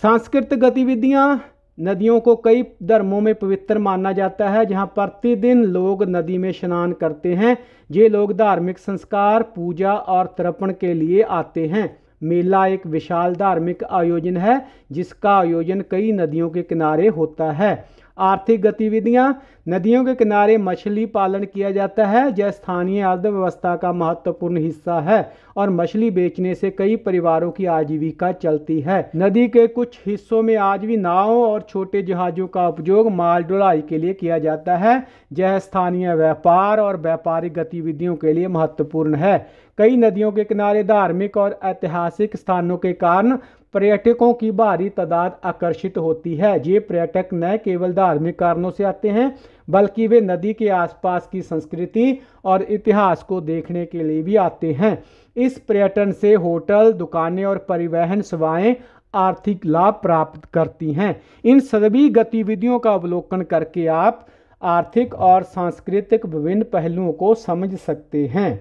B: सांस्कृतिक गतिविधियाँ, नदियों को कई धर्मों में पवित्र माना जाता है जहाँ प्रतिदिन लोग नदी में स्नान करते हैं। ये लोग धार्मिक संस्कार, पूजा और तर्पण के लिए आते हैं। मेला एक विशाल धार्मिक आयोजन है जिसका आयोजन कई नदियों के किनारे होता है। आर्थिक गतिविधियां, नदियों के किनारे मछली पालन किया जाता है यह स्थानीय अर्थव्यवस्था का महत्वपूर्ण हिस्सा है और मछली बेचने से कई परिवारों की आजीविका चलती है। नदी के कुछ हिस्सों में आज भी नाव और छोटे जहाज़ों का उपयोग माल ढुलाई के लिए किया जाता है। यह स्थानीय व्यापार और व्यापारिक गतिविधियों के लिए महत्वपूर्ण है। कई नदियों के किनारे धार्मिक और ऐतिहासिक स्थानों के कारण पर्यटकों की भारी तादाद आकर्षित होती है। ये पर्यटक न केवल धार्मिक कारणों से आते हैं बल्कि वे नदी के आसपास की संस्कृति और इतिहास को देखने के लिए भी आते हैं। इस पर्यटन से होटल, दुकानें और परिवहन सेवाएं आर्थिक लाभ प्राप्त करती हैं। इन सभी गतिविधियों का अवलोकन करके आप आर्थिक और सांस्कृतिक विभिन्न पहलुओं को समझ सकते हैं।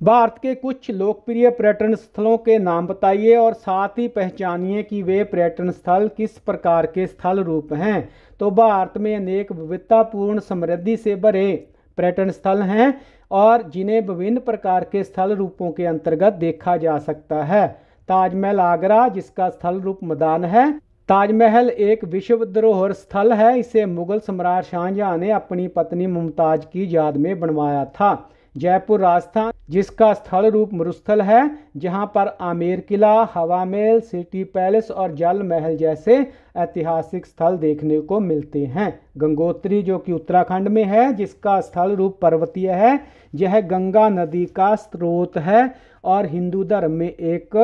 B: भारत के कुछ लोकप्रिय पर्यटन स्थलों के नाम बताइए और साथ ही पहचानिए कि वे पर्यटन स्थल किस प्रकार के स्थल रूप हैं। तो भारत में अनेक विविधतापूर्ण समृद्धि से भरे पर्यटन स्थल हैं और जिन्हें विभिन्न प्रकार के स्थल रूपों के अंतर्गत देखा जा सकता है। ताजमहल आगरा, जिसका स्थल रूप मैदान है। ताजमहल एक विश्व धरोहर स्थल है। इसे मुगल सम्राट शाहजहां ने अपनी पत्नी मुमताज की याद में बनवाया था। जयपुर राजस्थान, जिसका स्थल रूप मरुस्थल है जहां पर आमेर किला, हवा महल, सिटी पैलेस और जल महल जैसे ऐतिहासिक स्थल देखने को मिलते हैं। गंगोत्री, जो कि उत्तराखंड में है, जिसका स्थल रूप पर्वतीय है। यह गंगा नदी का स्रोत है और हिंदू धर्म में एक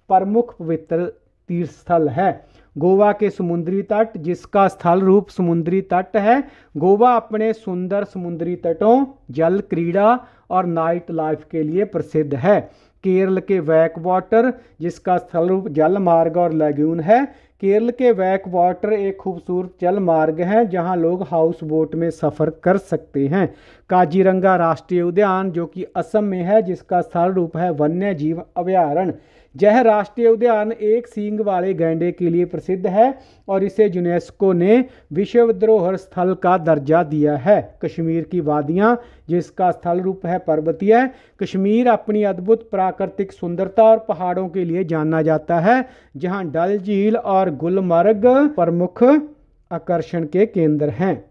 B: प्रमुख पवित्र तीर्थ स्थल है। गोवा के समुद्री तट, जिसका स्थल रूप समुद्री तट है। गोवा अपने सुंदर समुद्री तटों, जल क्रीड़ा और नाइट लाइफ के लिए प्रसिद्ध है। केरल के बैक वाटर, जिसका स्थल रूप जल मार्ग और लैगून है। केरल के बैक वाटर एक खूबसूरत जल मार्ग है जहां लोग हाउस बोट में सफ़र कर सकते हैं। काजीरंगा राष्ट्रीय उद्यान, जो कि असम में है, जिसका स्थल रूप है वन्य जीव अभयारण्य। यह राष्ट्रीय उद्यान एक सींग वाले गैंडे के लिए प्रसिद्ध है और इसे यूनेस्को ने विश्व धरोहर स्थल का दर्जा दिया है। कश्मीर की वादियाँ, जिसका स्थल रूप है पर्वतीय। कश्मीर अपनी अद्भुत प्राकृतिक सुंदरता और पहाड़ों के लिए जाना जाता है जहां डल झील और गुलमर्ग प्रमुख आकर्षण के केंद्र हैं।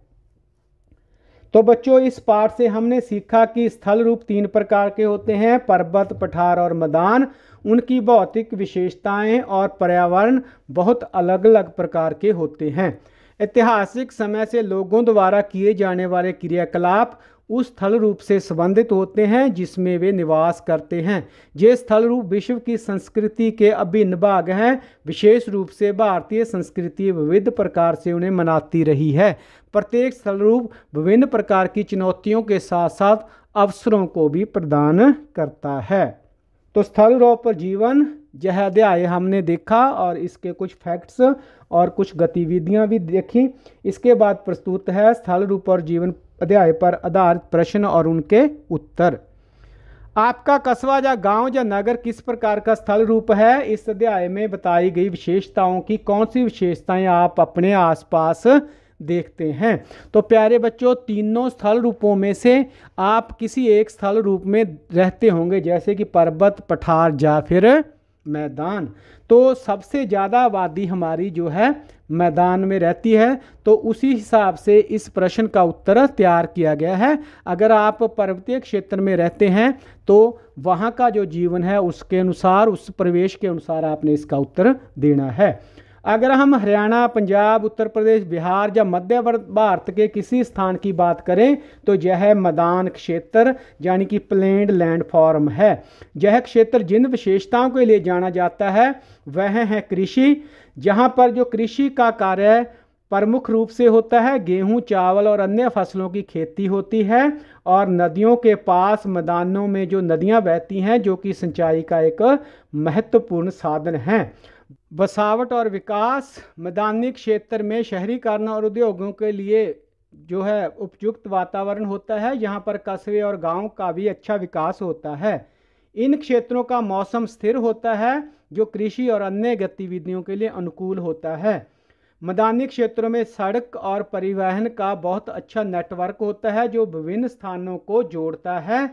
B: तो बच्चों, इस पाठ से हमने सीखा कि स्थल रूप 3 प्रकार के होते हैं: पर्वत, पठार और मैदान। उनकी भौतिक विशेषताएं और पर्यावरण बहुत अलग अलग प्रकार के होते हैं। ऐतिहासिक समय से लोगों द्वारा किए जाने वाले क्रियाकलाप उस स्थल रूप से संबंधित होते हैं जिसमें वे निवास करते हैं। ये स्थल रूप विश्व की संस्कृति के अभिन्न भाग हैं। विशेष रूप से भारतीय संस्कृति विविध प्रकार से उन्हें मनाती रही है। प्रत्येक स्थल रूप विभिन्न प्रकार की चुनौतियों के साथ साथ अवसरों को भी प्रदान करता है। तो स्थल रूप पर जीवन, यह अध्याय हमने देखा और इसके कुछ फैक्ट्स और कुछ गतिविधियां भी देखी। इसके बाद प्रस्तुत है स्थल रूप और जीवन अध्याय पर आधारित प्रश्न और उनके उत्तर। आपका कस्बा या गांव या नगर किस प्रकार का स्थल रूप है? इस अध्याय में बताई गई विशेषताओं की कौन सी विशेषताएं आप अपने आसपास देखते हैं? तो प्यारे बच्चों, तीनों स्थल रूपों में से आप किसी एक स्थल रूप में रहते होंगे, जैसे कि पर्वत, पठार या फिर मैदान। तो सबसे ज़्यादा आबादी हमारी जो है मैदान में रहती है, तो उसी हिसाब से इस प्रश्न का उत्तर तैयार किया गया है। अगर आप पर्वतीय क्षेत्र में रहते हैं तो वहाँ का जो जीवन है उसके अनुसार, उस परिवेश के अनुसार आपने इसका उत्तर देना है। अगर हम हरियाणा, पंजाब, उत्तर प्रदेश, बिहार या मध्य भारत के किसी स्थान की बात करें तो यह मैदान क्षेत्र यानी कि प्लेन्ड लैंडफॉर्म है। यह क्षेत्र जिन विशेषताओं के लिए जाना जाता है वह है कृषि, जहाँ पर जो कृषि का कार्य प्रमुख रूप से होता है, गेहूं, चावल और अन्य फसलों की खेती होती है, और नदियों के पास मैदानों में जो नदियां बहती हैं जो कि सिंचाई का एक महत्वपूर्ण साधन है। बसावट और विकास, मैदानी क्षेत्र में शहरीकरण और उद्योगों के लिए जो है उपयुक्त वातावरण होता है, यहाँ पर कस्बे और गांव का भी अच्छा विकास होता है। इन क्षेत्रों का मौसम स्थिर होता है जो कृषि और अन्य गतिविधियों के लिए अनुकूल होता है। मैदानी क्षेत्रों में सड़क और परिवहन का बहुत अच्छा नेटवर्क होता है जो विभिन्न स्थानों को जोड़ता है।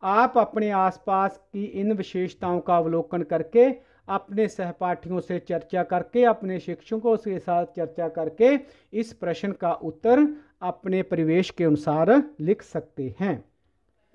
B: आप अपने आसपास की इन विशेषताओं का अवलोकन करके, अपने सहपाठियों से चर्चा करके, अपने शिक्षकों के साथ चर्चा करके इस प्रश्न का उत्तर अपने परिवेश के अनुसार लिख सकते हैं।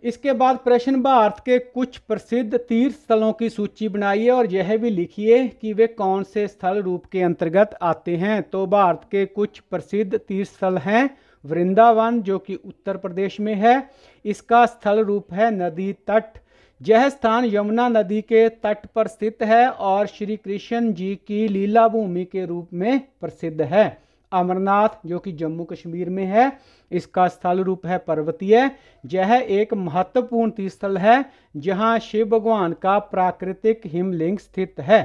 B: इसके बाद प्रश्न, भारत के कुछ प्रसिद्ध तीर्थ स्थलों की सूची बनाइए और यह भी लिखिए कि वे कौन से स्थल रूप के अंतर्गत आते हैं। तो भारत के कुछ प्रसिद्ध तीर्थ स्थल हैं वृंदावन जो कि उत्तर प्रदेश में है, इसका स्थल रूप है नदी तट। यह स्थान यमुना नदी के तट पर स्थित है और श्री कृष्ण जी की लीला भूमि के रूप में प्रसिद्ध है। अमरनाथ जो कि जम्मू कश्मीर में है, इसका स्थल रूप है पर्वतीय। यह एक महत्वपूर्ण तीर्थ स्थल है जहां शिव भगवान का प्राकृतिक हिमलिंग स्थित है।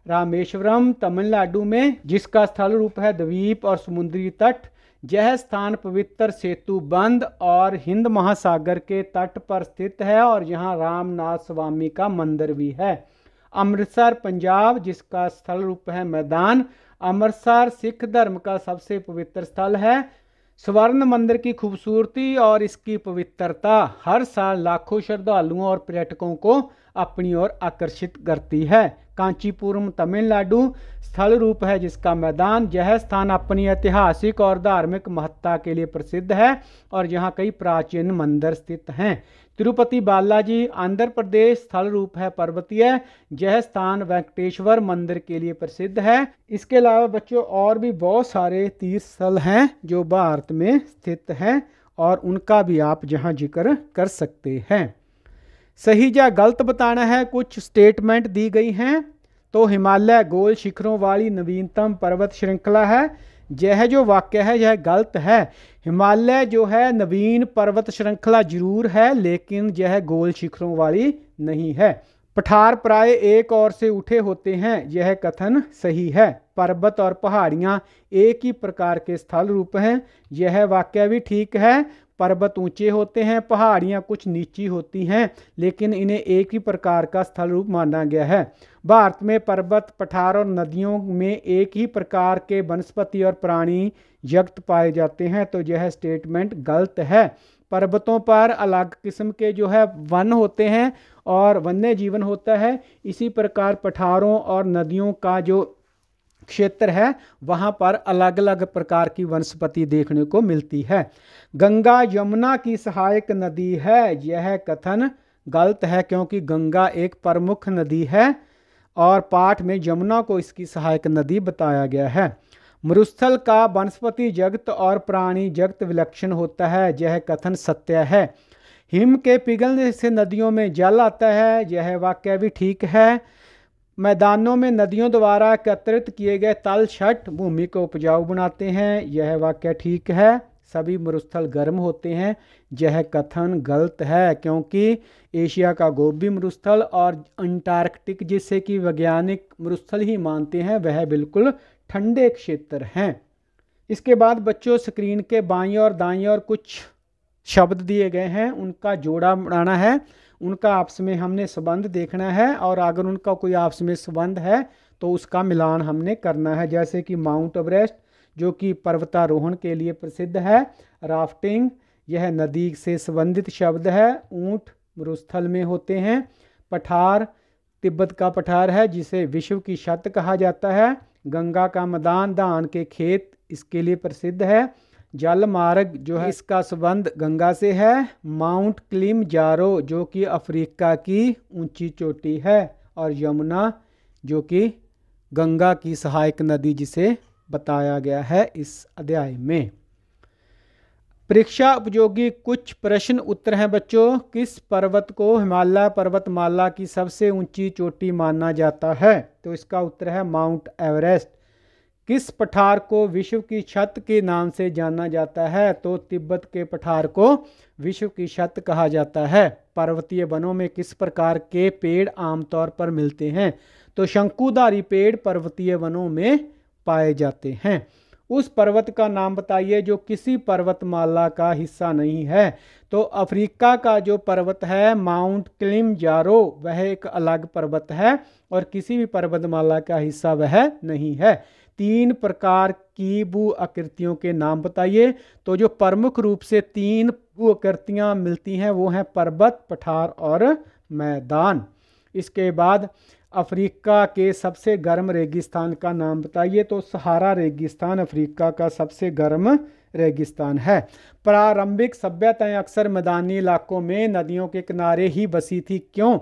B: रामेश्वरम तमिलनाडु में, जिसका स्थल रूप है द्वीप और समुद्री तट। यह स्थान पवित्र सेतु बंद और हिंद महासागर के तट पर स्थित है और यहाँ रामनाथ स्वामी का मंदिर भी है। अमृतसर पंजाब, जिसका स्थल रूप है मैदान। अमृतसर सिख धर्म का सबसे पवित्र स्थल है। स्वर्ण मंदिर की खूबसूरती और इसकी पवित्रता हर साल लाखों श्रद्धालुओं और पर्यटकों को अपनी ओर आकर्षित करती है। कांचीपुरम तमिलनाडु, स्थल रूप है जिसका मैदान। यह स्थान अपनी ऐतिहासिक और धार्मिक महत्ता के लिए प्रसिद्ध है और यहाँ कई प्राचीन मंदिर स्थित हैं। तिरुपति बालाजी आंध्र प्रदेश, स्थल रूप है पर्वतीय। यह स्थान वेंकटेश्वर मंदिर के लिए प्रसिद्ध है। इसके अलावा बच्चों और भी बहुत सारे तीर्थ स्थल हैं जो भारत में स्थित हैं और उनका भी आप यहाँ जिक्र कर सकते हैं। सही या गलत बताना है। कुछ स्टेटमेंट दी गई हैं। तो हिमालय गोल शिखरों वाली नवीनतम पर्वत श्रृंखला है। यह जो वाक्य है यह गलत है। हिमालय जो है नवीन पर्वत श्रृंखला जरूर है लेकिन यह गोल शिखरों वाली नहीं है। पठार प्राय एक ओर से उठे होते हैं, यह कथन सही है। पर्वत और पहाड़ियाँ एक ही प्रकार के स्थल रूप हैं, यह वाक्य भी ठीक है। पर्वत ऊंचे होते हैं, पहाड़ियाँ कुछ नीची होती हैं लेकिन इन्हें एक ही प्रकार का स्थल रूप माना गया है। भारत में पर्वत, पठार और नदियों में एक ही प्रकार के वनस्पति और प्राणी जगत पाए जाते हैं, तो यह स्टेटमेंट गलत है। पर्वतों पर अलग किस्म के जो है वन होते हैं और वन्य जीवन होता है। इसी प्रकार पठारों और नदियों का जो क्षेत्र है वहाँ पर अलग अलग प्रकार की वनस्पति देखने को मिलती है। गंगा यमुना की सहायक नदी है, यह कथन गलत है क्योंकि गंगा एक प्रमुख नदी है और पाठ में यमुना को इसकी सहायक नदी बताया गया है। मरुस्थल का वनस्पति जगत और प्राणी जगत विलक्षण होता है, यह कथन सत्य है। हिम के पिघलने से नदियों में जल आता है, यह वाक्य भी ठीक है। मैदानों में नदियों द्वारा एकत्रित किए गए तल छट भूमि को उपजाऊ बनाते हैं, यह वाक्य ठीक है। सभी मरुस्थल गर्म होते हैं, यह कथन गलत है क्योंकि एशिया का गोबी मरुस्थल और अंटार्कटिक जिसे कि वैज्ञानिक मरुस्थल ही मानते हैं वह बिल्कुल ठंडे क्षेत्र हैं। इसके बाद बच्चों स्क्रीन के बाईं और दाईं और कुछ शब्द दिए गए हैं, उनका जोड़ा बनाना है, उनका आपस में हमने संबंध देखना है और अगर उनका कोई आपस में संबंध है तो उसका मिलान हमने करना है। जैसे कि माउंट एवरेस्ट जो कि पर्वतारोहण के लिए प्रसिद्ध है। राफ्टिंग यह नदी से संबंधित शब्द है। ऊंट मरुस्थल में होते हैं। पठार तिब्बत का पठार है जिसे विश्व की छत कहा जाता है। गंगा का मैदान धान के खेत इसके लिए प्रसिद्ध है। जल मार्ग जो है इसका संबंध गंगा से है। माउंट किलिमंजारो जो कि अफ्रीका की ऊंची चोटी है और यमुना जो कि गंगा की सहायक नदी जिसे बताया गया है इस अध्याय में। परीक्षा उपयोगी कुछ प्रश्न उत्तर हैं बच्चों। किस पर्वत को हिमालय पर्वतमाला की सबसे ऊंची चोटी माना जाता है? तो इसका उत्तर है माउंट एवरेस्ट। किस पठार को विश्व की छत के नाम से जाना जाता है? तो तिब्बत के पठार को विश्व की छत कहा जाता है। पर्वतीय वनों में किस प्रकार के पेड़ आमतौर पर मिलते हैं? तो शंकुधारी पेड़ पर्वतीय वनों में पाए जाते हैं। उस पर्वत का नाम बताइए जो किसी पर्वतमाला का हिस्सा नहीं है। तो अफ्रीका का जो पर्वत है माउंट किलिमंजारो वह एक अलग पर्वत है और किसी भी पर्वतमाला का हिस्सा वह नहीं है। 3 प्रकार की भू आकृतियों के नाम बताइए। तो जो प्रमुख रूप से 3 भू आकृतियां मिलती हैं वो हैं पर्वत, पठार और मैदान। इसके बाद अफ्रीका के सबसे गर्म रेगिस्तान का नाम बताइए। तो सहारा रेगिस्तान अफ्रीका का सबसे गर्म रेगिस्तान है। प्रारंभिक सभ्यताएं अक्सर मैदानी इलाकों में नदियों के किनारे ही बसी थी, क्यों?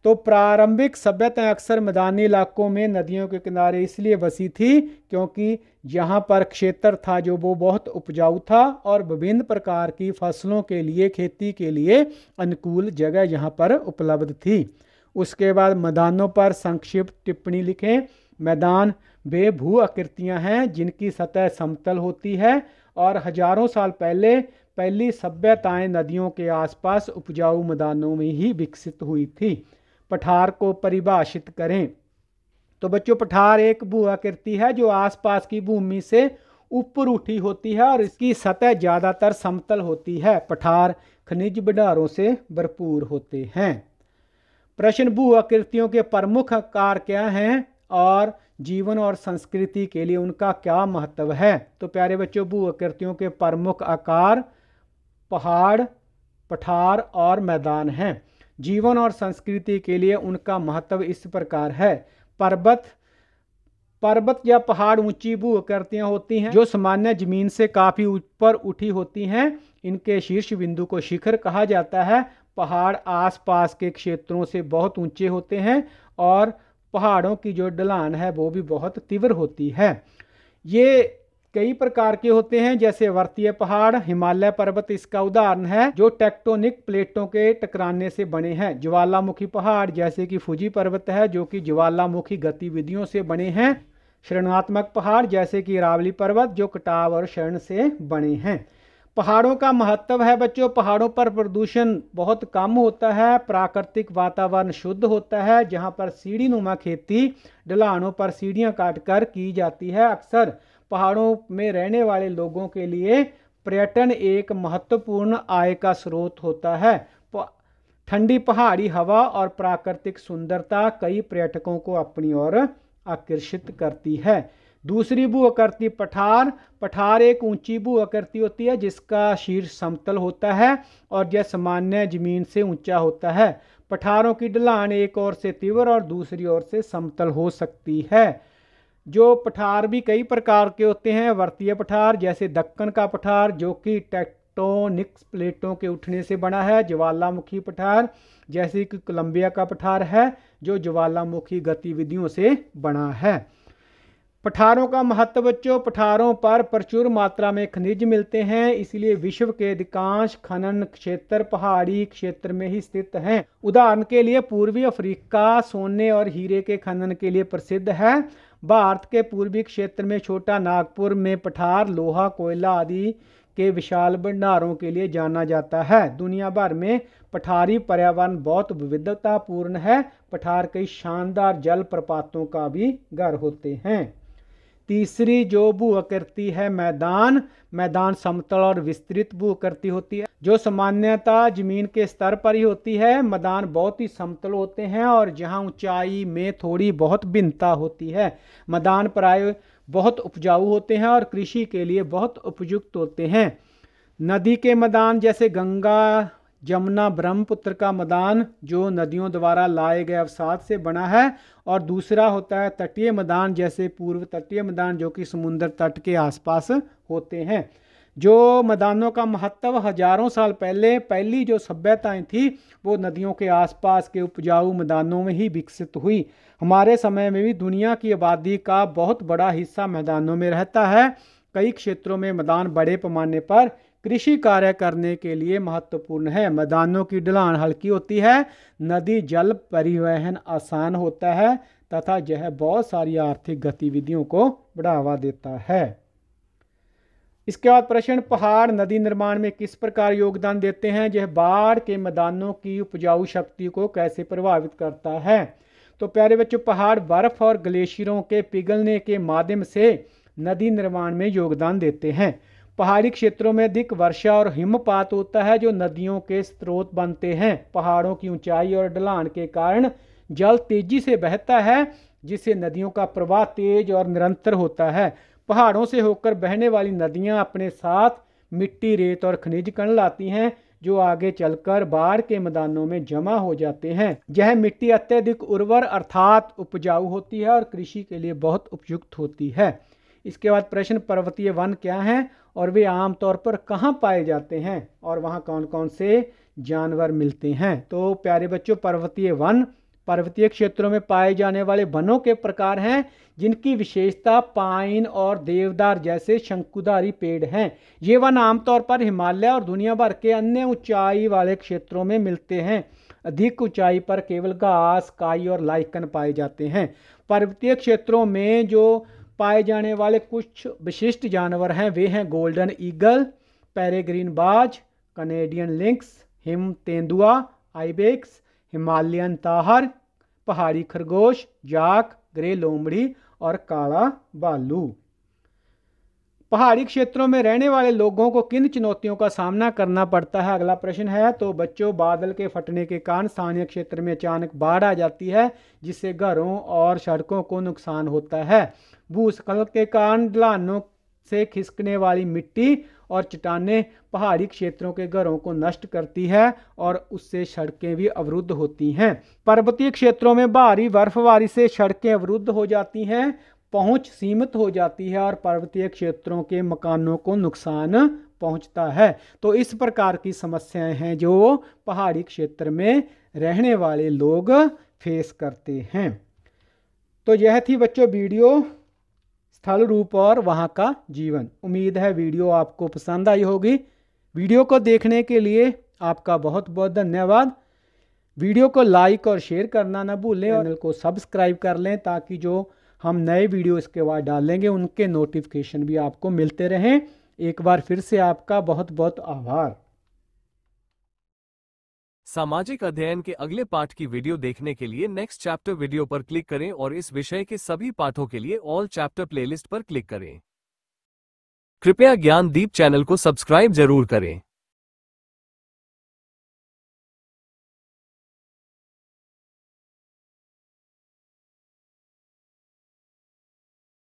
B: तो प्रारंभिक सभ्यताएं अक्सर मैदानी इलाकों में नदियों के किनारे इसलिए बसी थी क्योंकि यहाँ पर क्षेत्र था जो वो बहुत उपजाऊ था और विभिन्न प्रकार की फसलों के लिए खेती के लिए अनुकूल जगह यहाँ पर उपलब्ध थी। उसके बाद मैदानों पर संक्षिप्त टिप्पणी लिखें। मैदान वे भू आकृतियाँ हैं जिनकी सतह समतल होती है और हजारों साल पहले पहली सभ्यताएं नदियों के आसपास उपजाऊ मैदानों में ही विकसित हुई थी। पठार को परिभाषित करें। तो बच्चों पठार एक भू आकृति है जो आसपास की भूमि से ऊपर उठी होती है और इसकी सतह ज़्यादातर समतल होती है। पठार खनिज भंडारों से भरपूर होते हैं। प्रश्न भू आकृतियों के प्रमुख आकार क्या हैं और जीवन और संस्कृति के लिए उनका क्या महत्व है? तो प्यारे बच्चों भू आकृतियों के प्रमुख आकार पहाड़, पठार और मैदान हैं। जीवन और संस्कृति के लिए उनका महत्व इस प्रकार है। पर्वत या पहाड़ ऊंची भू आकृतियां होती हैं जो सामान्य जमीन से काफ़ी ऊपर उठी होती हैं। इनके शीर्ष बिंदु को शिखर कहा जाता है। पहाड़ आसपास के क्षेत्रों से बहुत ऊंचे होते हैं और पहाड़ों की जो ढलान है वो भी बहुत तीव्र होती है। ये कई प्रकार के होते हैं जैसे वर्तीय पहाड़, हिमालय पर्वत इसका उदाहरण है जो टेक्टोनिक प्लेटों के टकराने से बने हैं। ज्वालामुखी पहाड़ जैसे कि फुजी पर्वत है जो कि ज्वालामुखी गतिविधियों से बने हैं। शरणात्मक पहाड़ जैसे कि अरावली पर्वत जो कटाव और शरण से बने हैं। पहाड़ों का महत्व है बच्चों, पहाड़ों पर प्रदूषण बहुत कम होता है, प्राकृतिक वातावरण शुद्ध होता है। जहां पर सीढ़ी नुमा खेती ढलानों पर सीढ़ियां काटकर की जाती है। अक्सर पहाड़ों में रहने वाले लोगों के लिए पर्यटन एक महत्वपूर्ण आय का स्रोत होता है। ठंडी पहाड़ी हवा और प्राकृतिक सुंदरता कई पर्यटकों को अपनी ओर आकर्षित करती है। दूसरी भू आकृति पठार एक ऊंची भू आकृति होती है जिसका शीर्ष समतल होता है और यह सामान्य जमीन से ऊंचा होता है। पठारों की ढलान एक ओर से तीव्र और दूसरी ओर से समतल हो सकती है। जो पठार भी कई प्रकार के होते हैं। वर्तीय पठार जैसे दक्कन का पठार जो कि टेक्टोनिक प्लेटों के उठने से बना है। ज्वालामुखी पठार जैसे कि कोलंबिया का पठार है जो ज्वालामुखी गतिविधियों से बना है। पठारों का महत्व बच्चों, पठारों पर प्रचुर मात्रा में खनिज मिलते हैं इसलिए विश्व के अधिकांश खनन क्षेत्र पहाड़ी क्षेत्र में ही स्थित हैं। उदाहरण के लिए पूर्वी अफ्रीका सोने और हीरे के खनन के लिए प्रसिद्ध है। भारत के पूर्वी क्षेत्र में छोटा नागपुर में पठार लोहा कोयला आदि के विशाल भंडारों के लिए जाना जाता है। दुनिया भर में पठारी पर्यावरण बहुत विविधतापूर्ण है। पठार कई शानदार जलप्रपातों का भी घर होते हैं। तीसरी जो भू आकृति है मैदान समतल और विस्तृत भू आकृति होती है जो सामान्यतः जमीन के स्तर पर ही होती है। मैदान बहुत ही समतल होते हैं और जहां ऊंचाई में थोड़ी बहुत भिन्नता होती है। मैदान प्राय बहुत उपजाऊ होते हैं और कृषि के लिए बहुत उपयुक्त होते हैं। नदी के मैदान जैसे गंगा जमुना ब्रह्मपुत्र का मैदान जो नदियों द्वारा लाए गए अवसाद से बना है और दूसरा होता है तटीय मैदान जैसे पूर्व तटीय मैदान जो कि समुद्र तट के आसपास होते हैं। जो मैदानों का महत्व हजारों साल पहले पहली जो सभ्यताएं थी वो नदियों के आसपास के उपजाऊ मैदानों में ही विकसित हुई। हमारे समय में भी दुनिया की आबादी का बहुत बड़ा हिस्सा मैदानों में रहता है। कई क्षेत्रों में मैदान बड़े पैमाने पर कृषि कार्य करने के लिए महत्वपूर्ण है। मैदानों की ढलान हल्की होती है, नदी जल परिवहन आसान होता है तथा यह बहुत सारी आर्थिक गतिविधियों को बढ़ावा देता है। इसके बाद प्रश्न, पहाड़ नदी निर्माण में किस प्रकार योगदान देते हैं? यह बाढ़ के मैदानों की उपजाऊ शक्ति को कैसे प्रभावित करता है? तो प्यारे बच्चों, पहाड़ बर्फ और ग्लेशियरों के पिघलने के माध्यम से नदी निर्माण में योगदान देते हैं। पहाड़ी क्षेत्रों में अधिक वर्षा और हिमपात होता है जो नदियों के स्रोत बनते हैं। पहाड़ों की ऊंचाई और ढलान के कारण जल तेजी से बहता है जिससे नदियों का प्रवाह तेज और निरंतर होता है। पहाड़ों से होकर बहने वाली नदियां अपने साथ मिट्टी, रेत और खनिज कण लाती हैं जो आगे चलकर बाढ़ के मैदानों में जमा हो जाते हैं। यह मिट्टी अत्यधिक उर्वर अर्थात उपजाऊ होती है और कृषि के लिए बहुत उपयुक्त होती है। इसके बाद प्रश्न, पर्वतीय वन क्या हैं और वे आमतौर पर कहाँ पाए जाते हैं और वहाँ कौन कौन से जानवर मिलते हैं? तो प्यारे बच्चों, पर्वतीय वन पर्वतीय क्षेत्रों में पाए जाने वाले वनों के प्रकार हैं जिनकी विशेषता पाइन और देवदार जैसे शंकुधारी पेड़ हैं। ये वन आमतौर पर हिमालय और दुनिया भर के अन्य ऊंचाई वाले क्षेत्रों में मिलते हैं। अधिक ऊंचाई पर केवल घास, काई और लाइकन पाए जाते हैं। पर्वतीय क्षेत्रों में जो पाए जाने वाले कुछ विशिष्ट जानवर हैं वे हैं गोल्डन ईगल, पेरेग्रीन बाज, कनेडियन लिंक्स, हिम तेंदुआ, आइबेक्स, हिमालयन ताहर, पहाड़ी खरगोश, जाक, ग्रे लोमड़ी और काला भालू। पहाड़ी क्षेत्रों में रहने वाले लोगों को किन चुनौतियों का सामना करना पड़ता है? अगला प्रश्न है। तो बच्चों, बादल के फटने के कारण स्थानीय क्षेत्र में अचानक बाढ़ आ जाती है जिससे घरों और सड़कों को नुकसान होता है। भूस्खलन के कारण ढलानों से खिसकने वाली मिट्टी और चट्टानें पहाड़ी क्षेत्रों के घरों को नष्ट करती है और उससे सड़कें भी अवरुद्ध होती हैं। पर्वतीय क्षेत्रों में भारी बर्फबारी से सड़कें अवरुद्ध हो जाती हैं, पहुंच सीमित हो जाती है और पर्वतीय क्षेत्रों के मकानों को नुकसान पहुंचता है। तो इस प्रकार की समस्याएं हैं जो पहाड़ी क्षेत्र में रहने वाले लोग फेस करते हैं। तो यह थी बच्चों वीडियो स्थल रूप और वहाँ का जीवन। उम्मीद है वीडियो आपको पसंद आई होगी। वीडियो को देखने के लिए आपका बहुत बहुत धन्यवाद। वीडियो को लाइक और शेयर करना ना भूलें और चैनल को सब्सक्राइब कर लें ताकि जो हम नए वीडियो इसके बाद डालेंगे उनके नोटिफिकेशन भी आपको मिलते रहें। एक बार फिर से आपका बहुत बहुत आभार।
C: सामाजिक अध्ययन के अगले पाठ की वीडियो देखने के लिए नेक्स्ट चैप्टर वीडियो पर क्लिक करें और इस विषय के सभी पाठों के लिए ऑल चैप्टर प्लेलिस्ट पर क्लिक करें। कृपया ज्ञान दीप चैनल को सब्सक्राइब जरूर करें।